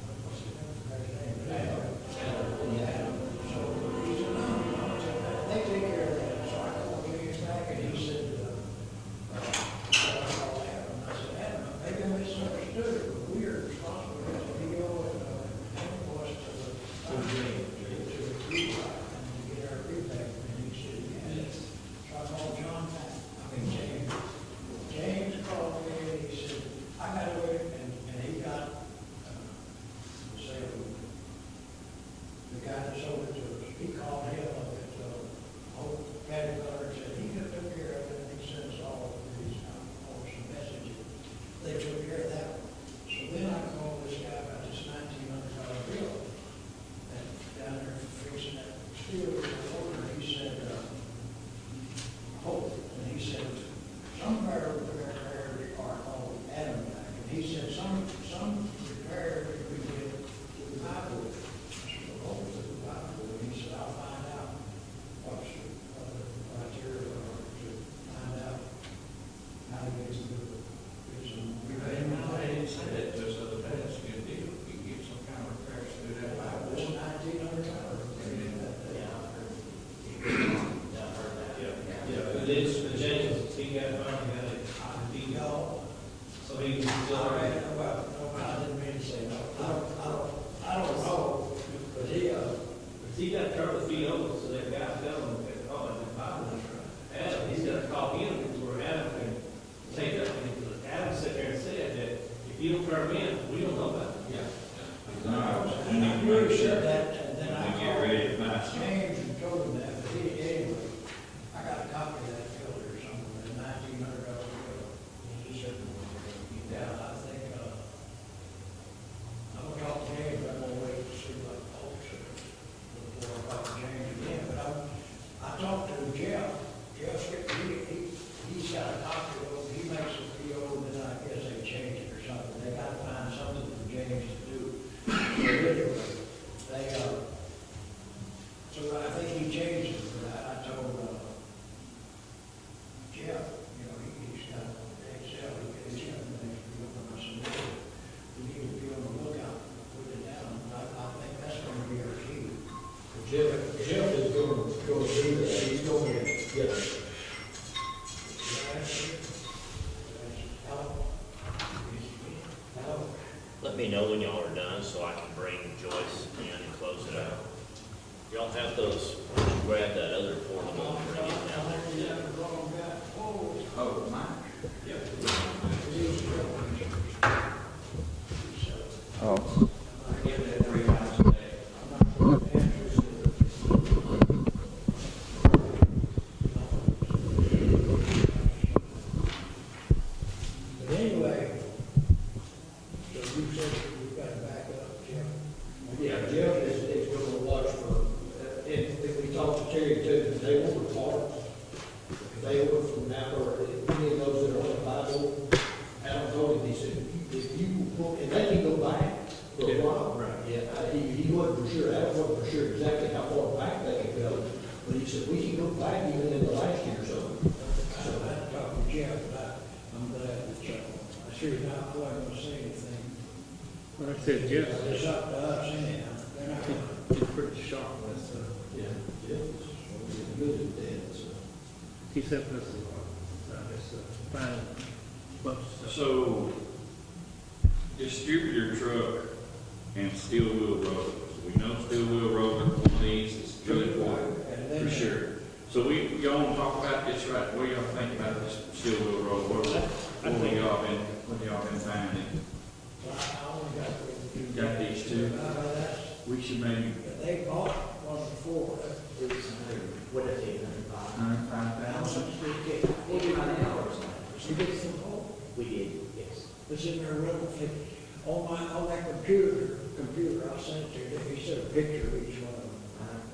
he owns, so that guy telling him, oh, I didn't buy one. Adam, he's got to call him where Adam can take up. Adam sat there and said that if you don't turn him in, we don't know about it. And I really said that, and then I Get ready to buy called James and told him that, but he, anyway, I got a copy of that filter or something, the $1,900 filter. He said, yeah, I think, I'm gonna talk to James, I'm gonna wait to see what the folks are, before I talk to James again, but I talked to Jeff, he's got a copy of it, he makes a PO, then I guess they change it or something, they gotta find something for James to do. So anyway, so I think he changed it, but I told, Jeff, he's got Excel, he can check the next PO, and I said, we need to be on the lookout, put it down, I think that's gonna be our key. Jeff is going to do that, he's going to, yes. Let me know when y'all are done so I can bring Joyce in and close it out. Y'all have those, grab that other portable and bring it down there too. Oh, mine? Oh. I give it 3 times a day. But anyway, so you said we've got to back up, Jeff. Yeah, Jeff is going to watch for, if we talk to Terry too, if they order parts, if they order from Napa or any of those that are on the Bible, Adam told him, he said, if you, and they can go back for a while. Right. Yeah, he wasn't for sure, Adam wasn't for sure exactly how far back they could go, but he said, we can go back even in the last year or so. So I had to talk to Jeff, but I'm glad that I sure not going to say anything. Like I said, Jeff, It's up to us anyhow. They're not going to. he's pretty sharp with us. Yeah, Jeff is good at that, so. He's helping us find most stuff. So, distributor truck and steel wheel roller. We know steel wheel roller, one of these is good for sure. So y'all want to talk about this, right? What do y'all think about this steel wheel roller? What y'all been finding? I only got Got these two? We should maybe. They bought one before. It was 100, what did I take, 105? How much did they get? $45. You get some home? We did, yes. It's in there real quick. On that computer, I sent it to you, he sent a picture of each one of them.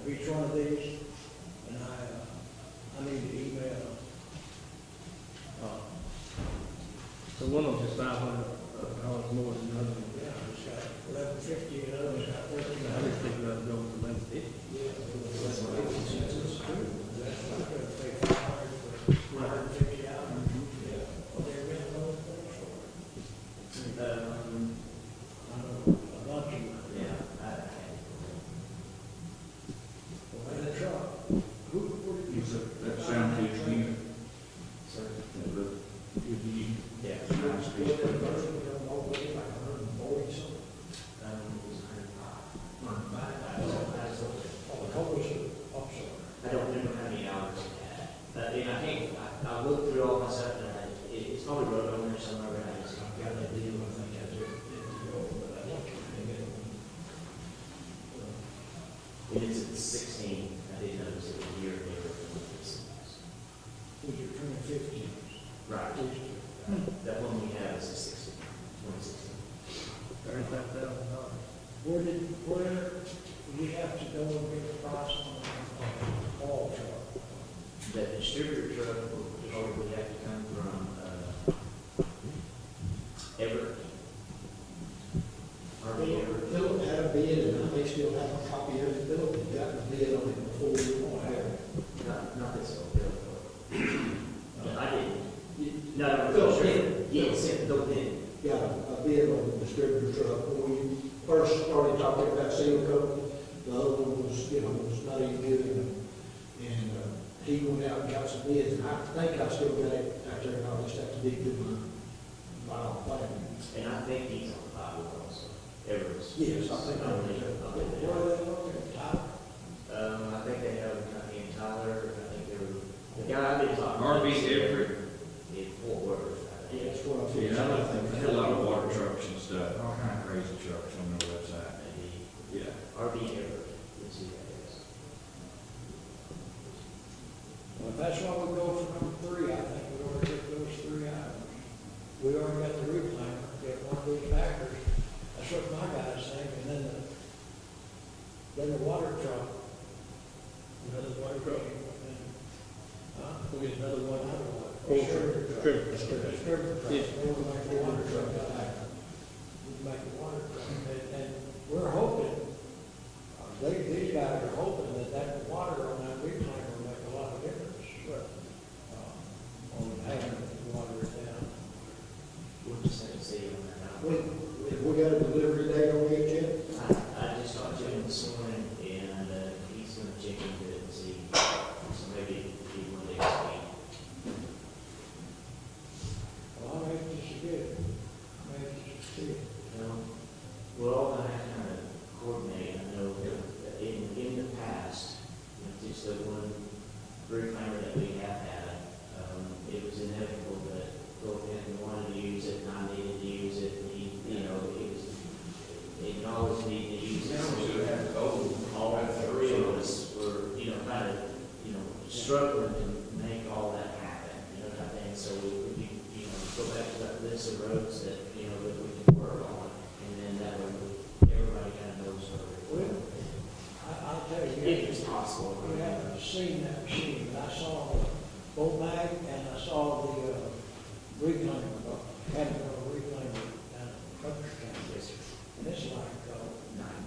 Each one of these, and I need to email. So one of them is $500 more than the other one. Yeah, it's got $11.50, and the other one's got I $13. just think about going to $11.50. Yeah, that's what it says. It's true. That's not gonna pay $500 for $150. Yeah. Well, they're renting those things for. I don't know, a bunch of them. Yeah. Well, in the truck. Who did you? That sounds good to me. Sir? Good to you. Yeah. What's the person we don't know, what, like 140 something? It was 105. Oh, the cold was upside. I don't remember how many hours it had. And I think, I looked through all my stuff, and it's probably wrote on there somewhere, but I just got that deal, I think I did. And it's at 16, I didn't notice it was a year later from the 16. Was it 2015? Right. That one we have is a 16, 2016. $35,000. Where do we have to go and get a price on the all truck? That distributor truck will probably have to come from, Everett. Army Everett. Philip had a bid, and they still have a copy of it. Philip had gotten a bid on it before we went ahead. Not this old bill. I didn't. No, Phil did. Yes, Phil did. Got a bid on the distributor truck. When we first started talking about seal coating, the other one was, was not even good. And he went out and got some bids, and I think I still got it out there, and I'll just have to dig through my plan. And I think he's on the Bible also. Everett's. Yes, I think I believe Where are they located? Top? I think Yeah, I've been talking. RV Everett. In Fort Worth. Yeah, that's what I feel. Yeah, I think there's a lot of water trucks and stuff, all kind of crazy trucks on their website. Yeah. RV Everett, let's see what that is. Well, if that's why we go for number 3, I think we ought to get those 3 items. We already got the reclaimer, get one of those backers, that's what my guys think, and then the water truck. Another water truck. We'll get another one. Distributor truck. Sure. Distributor truck. Yes. We'll make the water truck out of that. We'll make the water truck, and we're hoping, these guys are hoping that water on that reclaimer will make a lot of difference. On having the water down. We'll just have to see on that. We got a delivery date on it yet? I just talked to him this morning, and he's gonna check into it and see, so maybe he will next week. Well, I'm anxious to get it. I'm anxious to see it. We're all gonna have to kind of coordinate. I know that in the past, just the one reclaimer that we have had, it was inevitable that both of them wanted to use it, and I needed to use it, and he, it always needed to use it. All 3 of us were, kind of, struggling to make all that happen, kind of thing. So we go back to that list of roads that, that we can work on, and then that way everybody kind of knows where we're going. I'll tell you. If it's possible. We haven't seen that machine, but I saw the boat bag and I saw the reclaimer, Caterpillar reclaimer down in Butler County. And it's like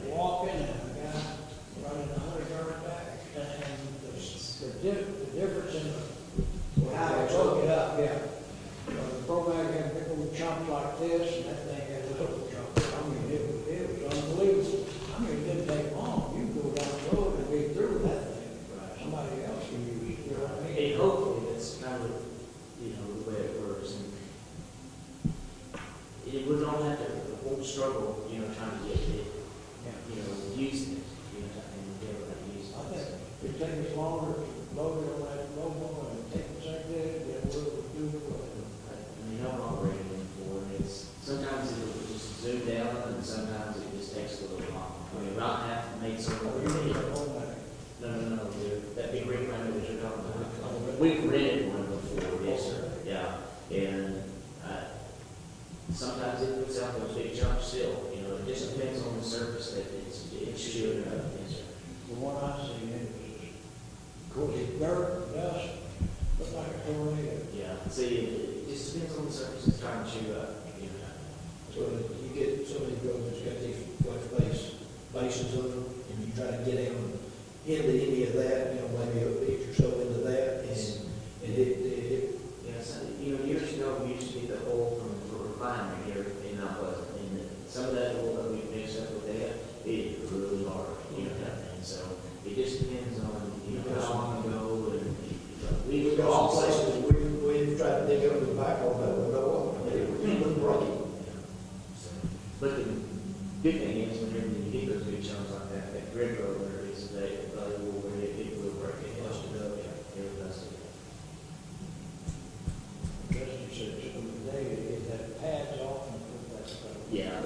walking and a guy running 100-yard back, and the difference in how they broke it up, yeah. The boat bag had big old chunks like this, and that thing had little chunks. I mean, it was unbelievable. I mean, it didn't take long. You can go down the road and be through that thing. Somebody else can use it, you know what I mean? And hopefully that's kind of, the way it works. And we don't have to, won't struggle, trying to get it, using it, and get everybody using I it. think it takes longer to load it on that mobile and take it like that, than we'll do it. I'm operating for it. Sometimes it will just zoom down, and sometimes it just takes a little while. About half made some. Oh, you need a whole bag. No, that big reclaimer that you're talking about. We've rented one before, yes, sir. Yeah, and sometimes it puts out those big chunks still. It just depends on the surface that it's shooting up. Yes, sir. The one I see is, of course, it's dirt, dust, looks like a tornado. Yeah, see, it just depends on the surface it's trying to chew up. So you get some of these roads that's got these flex bases on them, and you try to get out into any of that, maybe a inch or so into that, and it Yes, years ago, we used to get the oil from the refinery here in Mount Pleasant, and some of that oil that we mixed up with that, it is really hard, and so it just depends on, how long ago, and we've got some places we've tried to dig up the back of that with no oil, it was broken. But the good thing is, whenever you get those big chunks like that grid roller is available where it will break it. It will dust it. Justin said, some of the day, to get that pads off and put that stuff. Yeah,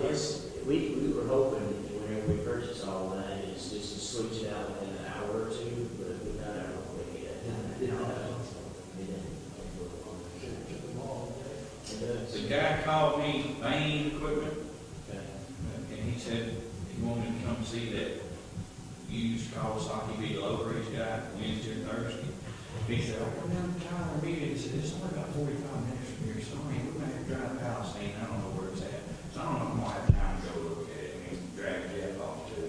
we were hoping that whenever we purchased all that, it's just to switch it out within an hour or two, but we got out real quick. The guy called me, Main Equipment, Okay. and he said he wanted to come see that used Kawasaki V-Loader he's got Wednesday and Thursday. He said, I'll come down to Tyler meeting. He said, it's only about 45 minutes from here, so we're going to have to drive to Palestine. I don't know where it's at. So I don't know if I'm going to have time to go look at it. I mean, drag Jeff off too.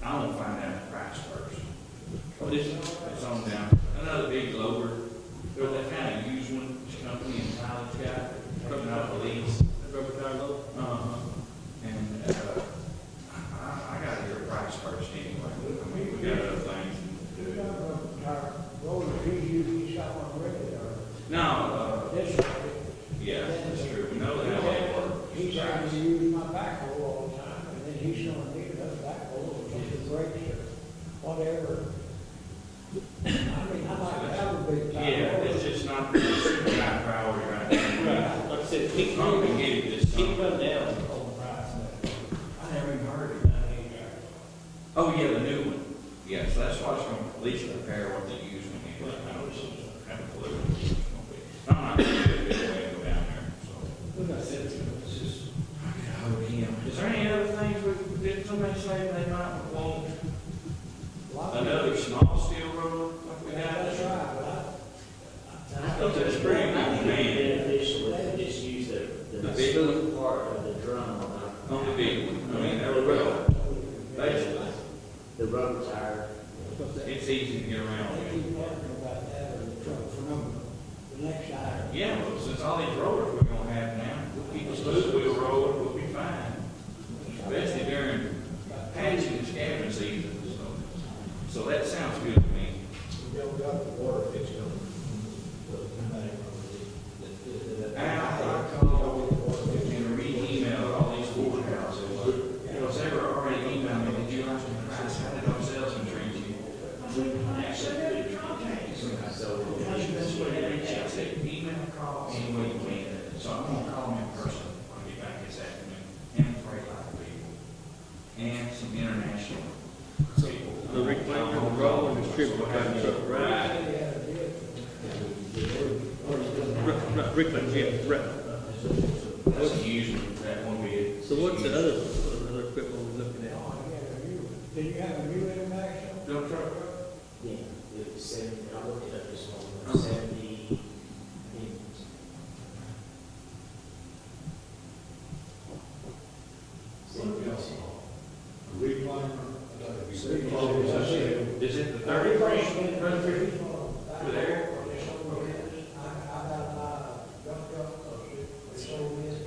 I want to find out the price first. But it's on down. Another big loader. There's that kind of used one, this company in Tyler's got, coming out of the lease. Rubber tire load? And I got to hear a price first anyway. I mean, we got other things to You do. got a roller, he's got one ready, or No, this way. yeah, that's true. We know how they work. He's having to use my backhoe all the time, and then he's gonna need another backhoe or something breaks or whatever. I mean, I like to have a big tire. Yeah, not a super high priority right now. Like I said, keep Probably get it this keep summer. coming down on the price now. I never even heard of that. Oh, yeah, the new one. Yeah, so that's why it's going to at least compare what they use when you I don't have a clue what it's going to be. I'm not going to do a good way to go down there, so. Like I said, it's just, Oh, yeah. Is there any other things did somebody say they might want? Another small steel road like we got? That's right, but I thought that was pretty I think it'd be good, beneficial if they just use The the big smooth part of the drum on the big one. I mean, the they're road. basically, The road tire. it's easy to get around with. about that or the truck from the next item. Yeah, well, since all these rollers we're gonna have now, we'll keep a smooth wheel roller, we'll be fine. Especially during patching and scabbing season, so that sounds good to me. We got the water fixed on. I called and re-emailed all these courthouses. They were already emailing me, did you ask me, Christ, how did our sales and treat you? Actually, they did so that's what it is. I said, email, call, any way you can. So I'm gonna call them in person when I get back this afternoon, and pray like people, and some international people. the reclaimer, the roll, and distributor kind of truck, right? Right, reclaim, yeah, right. That's a huge one, that one bid. So what's the other equipment we're looking at? Did you have a new interaction? Dump truck? Yeah, it was 70, I looked it up this morning, 70. Is it the 30 frame run through? Over there? I got my dump truck, we sold it,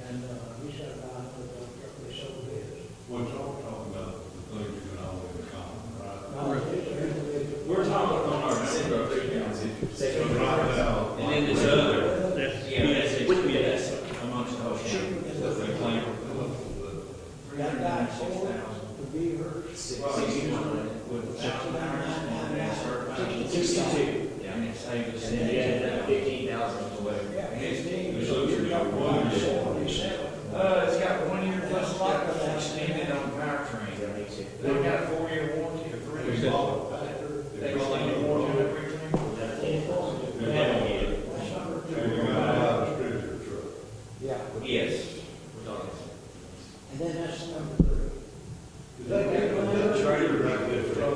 and he said about another dump truck, we sold it. What y'all talking about, the things you can always come, right? We're talking on our December 3000. Right now. And then this other, That's, yeah, that's amongst those. The reclaimer. That guy sold to be hers. 61 with $6,999. 62. Yeah, and it saved us. And then you had 15,000 away. Yeah, It's got 1 year plus life extended on powertrain. They've got a 4-year warranty or 3 years. They got a warranty on everything. And you got a lot of distributor truck. Yeah, Yes. and then that's number 3. The trailer right there, on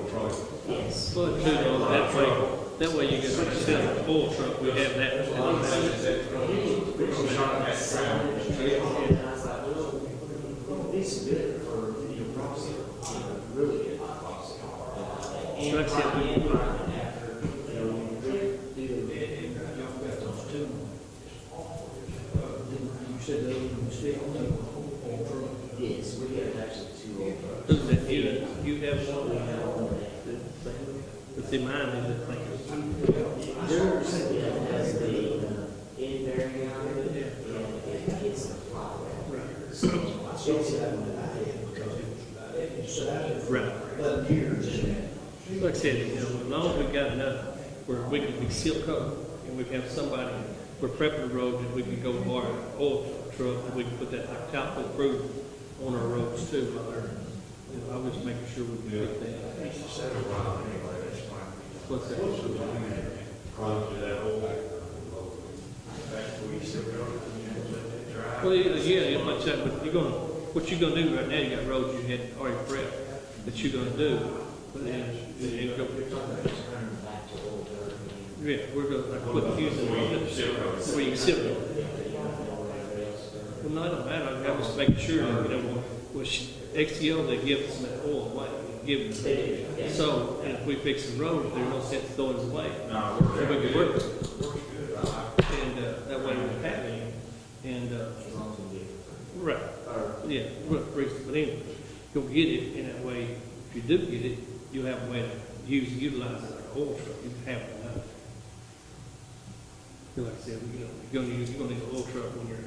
the trailer. Yes. well, too, though, that way you can instead of a full truck, we have that. And I was like, well, it's good for, proxy, really good proxy. And Trucks that we- after, you do the bid, and y'all got those two. You said those were still on the old truck? Yes, we have actually 2 old trucks. Who's that, you have one? We have one that, But see, mine is the thing. Yours has the in bearing on it, and it gets the flywheel. Right. So it's that one that I had because it was so Right. 11 years. Like I said, as long as we've got enough where we can be seal coated and we have somebody, we're prepping the road and we can go borrow an oil truck and we can put that like top of approved on our roads too. I was making sure we can get that. What's that? Well, yeah, like I said, but what you're gonna do right now, you got roads you had already prepped that you're gonna do. But then, you go, yeah, we're gonna like put fuse in where you can sit. Well, no, it don't matter. I'm just making sure that, with XTO, they give us that oil away, give them. So, if we fix the road, they're gonna have to throw it away. No, So we can work with it. And, that way we're happy. And, right, yeah, but anyway, you'll get it, and that way, if you do get it, you'll have a way to utilize it like an oil truck, you can have it enough. Like I said, you're gonna need an oil truck when you're,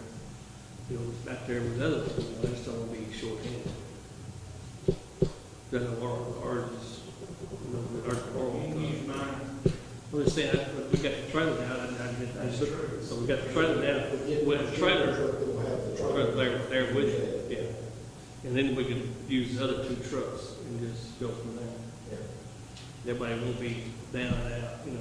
out there with others, I just don't wanna be short-handed. I know ours is, our You can use mine. well, we're saying, we got the trailer now, so we got the trailer now, with the trailer, there with it, yeah. And then we could use the other 2 trucks and just go from there. Everybody won't be down and out, you know.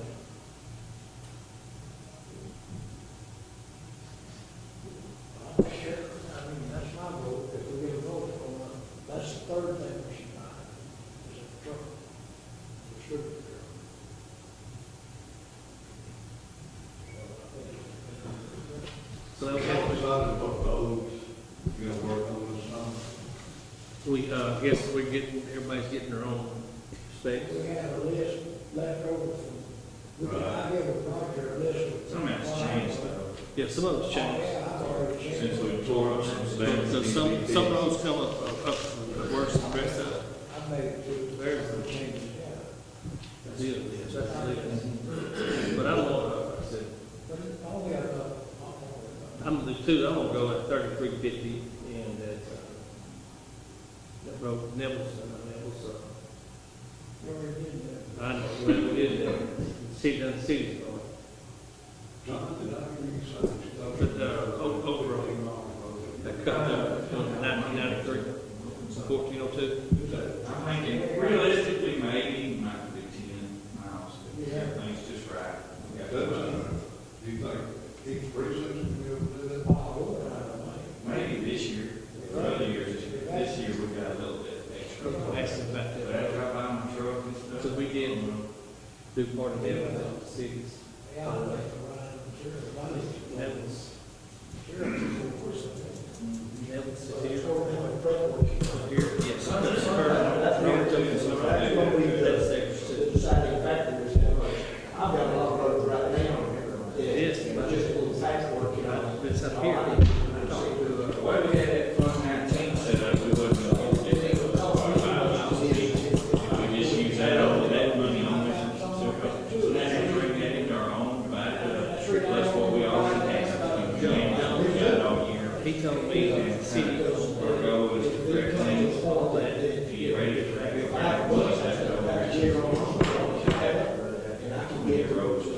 Sure, I mean, that's my vote, if we get a vote on it, that's the third thing we should buy, is a truck, distributor truck. So that was Council decided what roads you gonna work on this summer? we, yes, everybody's getting their own specs. We have a list left over from, I give a Roger a list of. Some of it's changed though. Yeah, some of it's changed. Yeah, I've already changed. Since we tore up some stands. So some roads come up worse than the rest of it. I've made it to. There's the changes, yeah. That's the deal. But I don't want, I said, But only enough, I'm the 2, I'm gonna go at 3350 and that road, Neville's, we already did that. I know, well, we did that. City, done the city's road. John, did I hear you say? But, overall, that cut, 1993, 1402. I'm thinking realistically, maybe might be 10 miles. Yeah. Everything's just right. We got Do you think each precinct will be able to do that? maybe this year, other years, this year we got a little bit extra. Ask them about But that. after I buy my truck and stuff. So we did do part of that with the cities. Yeah, I like to ride, sure, money. Neville's, Sure, of course. Neville's is here. Here, Yes, some of it's heard. That's gonna be the deciding factor is how much. I've got a lot of roads right now. It is. But just a little tax work, you know. It's up here. The way we had that Fund 19 set up, we wasn't going to hold it. We just use that money on this. So now we bring that into our own, divide it up, plus what we already have. We got it all year. He told me that the city Our goal is to correct things, to get ready to correct it. Plus that go over And I can get roads to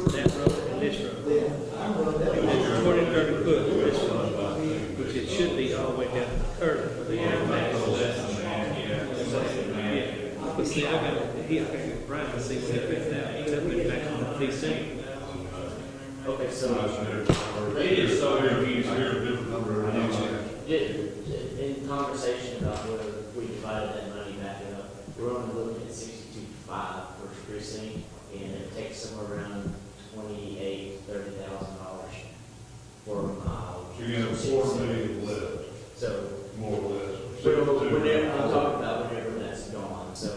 that road and this road. I'm running that. 20, 30 foot, this road, which it should be all the way down the curve. But see, I got Brian to see if that, he's up there back on the PC. Okay, so, it is so confusing. Different number of in conversation about whether we divided that money back up, we're only looking at 62.5 per precinct, and it takes somewhere around $28,000-$30,000 for a mile. So you're gonna have 4 million left, So, more or less. whenever, I'm talking about whenever that's gone, so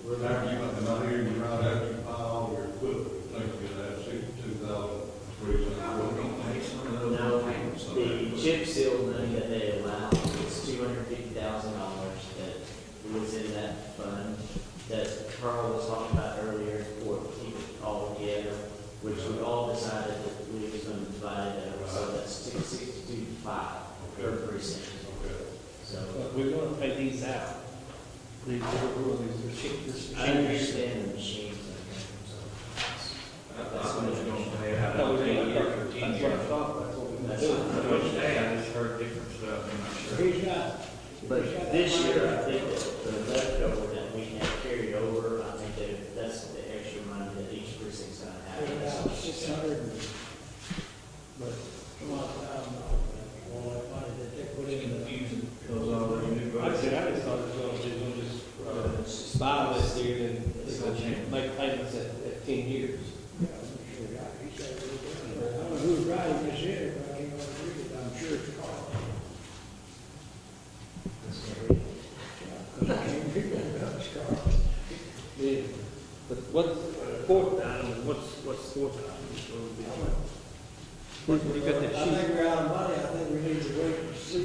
we're After you, going and I hear you right after you buy all your equipment, you think you're gonna have 62,000 precincts. no, the chip seal money that they allow is $250,000 that was in that fund that Carl was talking about earlier, for keep it all together, which we all decided that we was going to divide it up, so that's 62.5 per precinct. So, But we're gonna pay these out. These machines. I understand the machines and everything, so that's what it's going to pay out. That's what I thought, that's what we're That's gonna what do. it's I just heard different stuff, I'm not sure. He's got. But this year, I think that the leftover that we have carried over, I think that's the extra money that each precinct's gonna have. About 600 and But some odd thousand dollars. All that money that they put in the. Those already new like I said, I just thought it was gonna just buy this year and they're gonna make payments at 10 years. I don't know who's writing this in, but I can't read it, I'm sure it's Carl. I can't read it, it's Carl. Yeah. But what's the fourth item, what's the fourth item? You got that I sheet? think we're out of money, I think we need to wait and see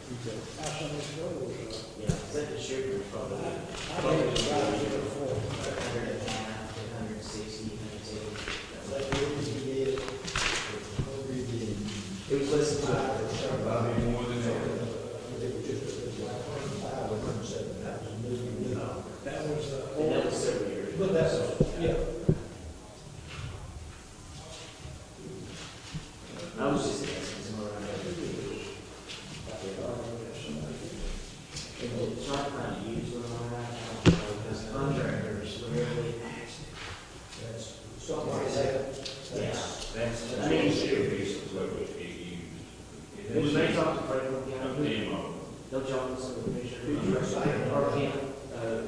how some of this goes. Yeah, I think the sugar probably. I think it's right here for. 150, 160, 180. It was less than five. Probably more than that. That was, And that was several years. But that's trying to find a used one on that, I don't know, because contractors rarely, That's something like that. yeah. That's I mean, still pieces of it get used. We may talk to Franklin A County, demo. they'll jump us in the picture. Did you say- Or can,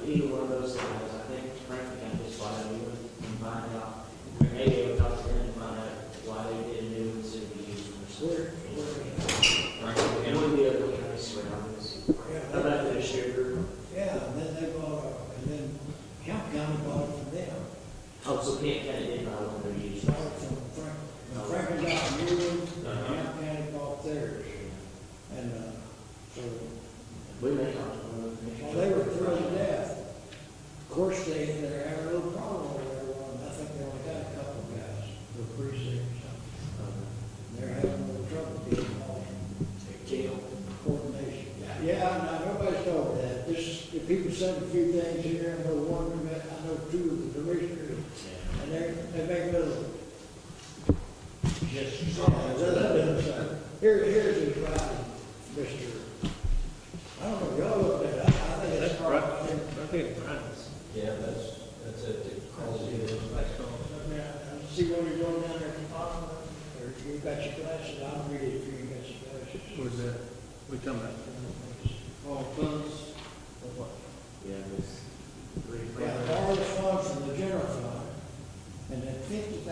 either one of those guys, I think Franklin County just fly a new one and find out. Maybe we'll talk to them and find out why they did a new one instead of the used one. And one of the other counties, how about the distributor? Yeah, and then they bought, and then Kemp County bought it from them. Oh, so Kent County did buy one of their used Bought ones. it from Franklin got a new one, and Kemp County bought theirs. And, so, We may talk to them. well, they were thrilled to death. Of course, they're having a little problem over there, one, I think they only got a couple guys, the precinct or something. They're having a little trouble getting all coordination. Yeah, no, nobody's told me that. Just, if people said a few things here, I know one, I know two of the commissioners, and they make little. Yes. Here's his writing, Mr. I don't know, y'all look at it, I think it's That's right. I think it's right. Yeah, that's it. See when you're going down there at the bottom, or you got your glasses, I'll read it if you ain't got your glasses. Where's that? We talking about? All funds. Or what? Yeah, it's. Yeah, borrow the funds from the general fund, and then $50,000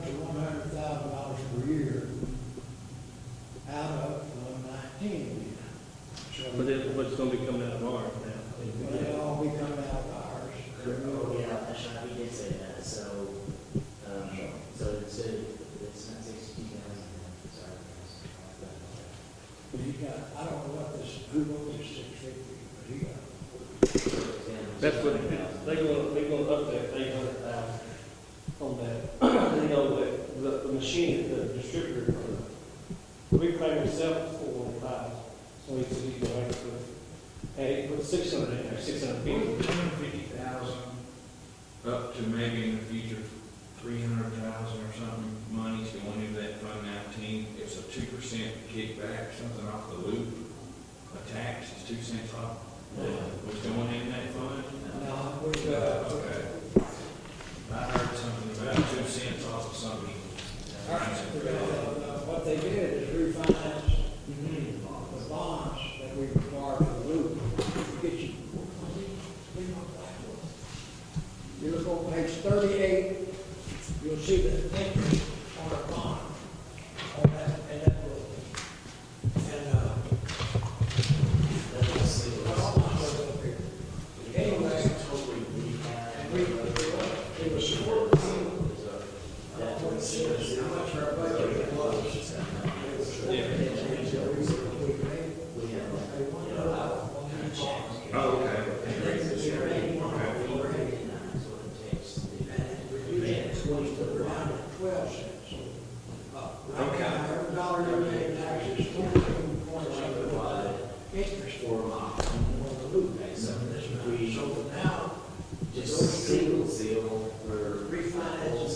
to $100,000 per year out of Fund 19. So But then what's gonna be coming out of ours now? it'll all be coming out of ours. Oh, yeah, that's right, he did say that, so, so instead of, it's not 62,000, sorry. But he got, I don't know what this, who wrote this 650, but he got. That's what, they gonna up that 800,000 on that. You know, the machine, the distributor, the reclaimer itself is 415. So he said he's going to, and he put 600 in there, 650. 250,000 up to maybe in the future 300,000 or something, money's going into that Fund 19. It's a 2% kickback, something off the loop. A tax is 2 cents off. What's going in that fund? No, we're, Okay. I heard something about 2 cents off of something. what they did is refinance the bonds that we require for the loop. Get you. You look on page 38, you'll see the interest on our bond, on that, and that loop. And, anyway, and it was short. How much our budget was. Oh, okay. Just single seal for refinance.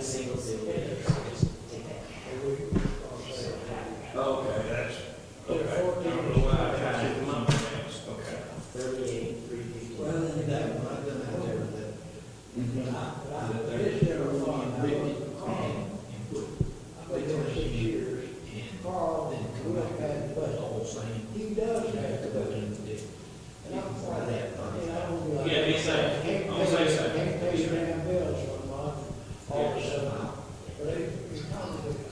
Single seal. Okay, that's, okay. I don't know why I tried to lump things. Okay. 38, 350. Well, then that one, I've done that there with that. But I just never thought about it. I've been there 6 years. Carl, who has had the budget, he does have the budget. And I'm for that. I don't like. Yeah, he's saying, Can't I'll say so. pay your damn bills for a month, all of a sudden. But it's complicated.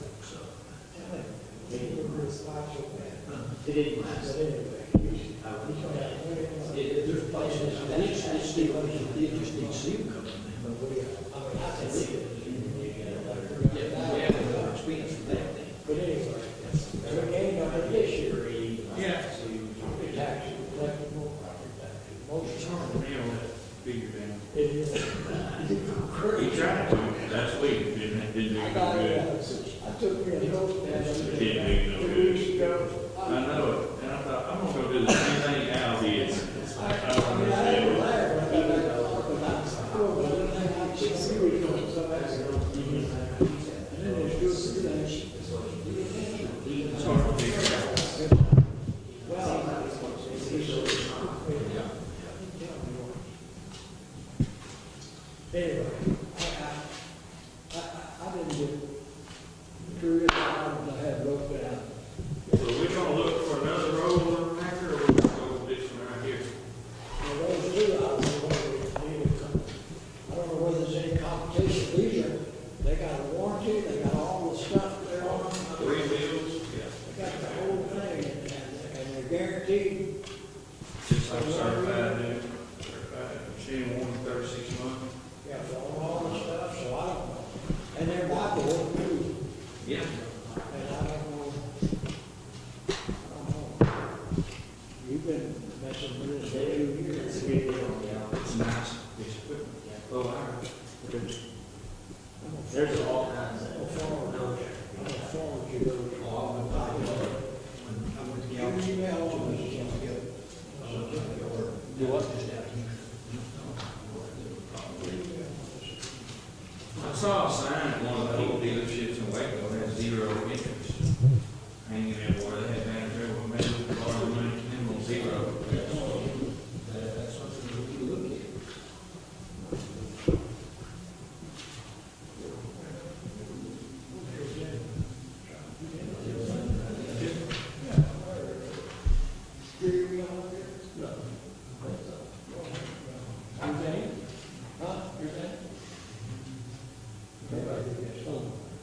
It was like so bad. It didn't last. But anyway. There's places, and it's still, it just needs seal coming in. I can see it. Yeah, more expense for that thing. But anyway, so we ain't on it this year. Yeah. Property taxes, collectible property taxes, most of Nail that figure down. it is. He tried to last week, didn't do I got good. it, I took me a note down Didn't do no 2 good. weeks ago. I know it, and I thought, I'm gonna go do the same thing Al did. I had to laugh when I got back to the office. I don't know, the thing I just knew was doing so bad. And then there's good things. curious items I had looked at. So we're gonna look for another road on the Packer, or we're gonna go with this one right here? Well, those two, I don't know whether they need to come. I don't know whether there's any competition. These are, they got a warranty, they got all the stuff they're on. 3 wheels? Yeah. They got the whole thing, and they're guaranteed. Just like certified, new, certified, machine warranty 36 months. Yeah, for all the stuff, so I don't know. And they're Bible too. Yeah. And I don't know. You've been messing with this for 2 years. It's nice, it's equipment. Oh, all right. There's all kinds How of. far would you go? You email them. Do what? I saw a sign at one of the old dealerships in Waco that had 0 interest hanging everywhere. They had banners everywhere, maybe we borrow the money, and then 0. That's something we can look at.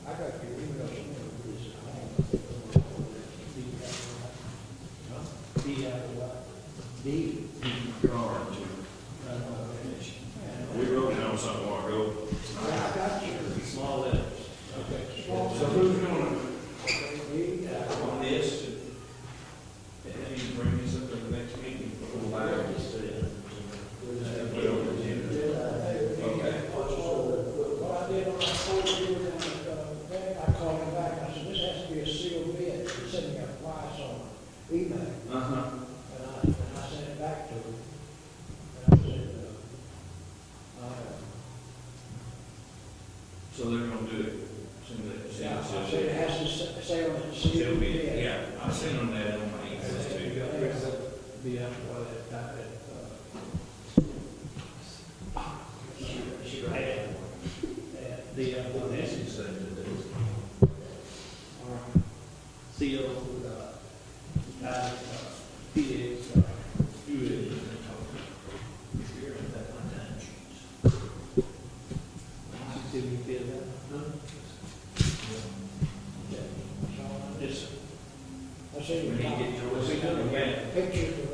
I got your email somewhere. We wrote down something a while ago. I got you. Small letters. Okay. So who's gonna, on this, and you bring this up at the next meeting, we'll buy it. Put it on the agenda. Okay. What I did on that 4 years, I called him back, I said, this has to be a sealed bid, he sent me a price on email, Uh-huh. and I sent it back to him. And I said, So they're gonna do it. Send it, I send said it. it has to say on it, She'll sealed be, bid. yeah, I sent them that on my email too. Be up for that, What this is saying to do. CO, PX, I see When he you gets yours, he come back. pictures of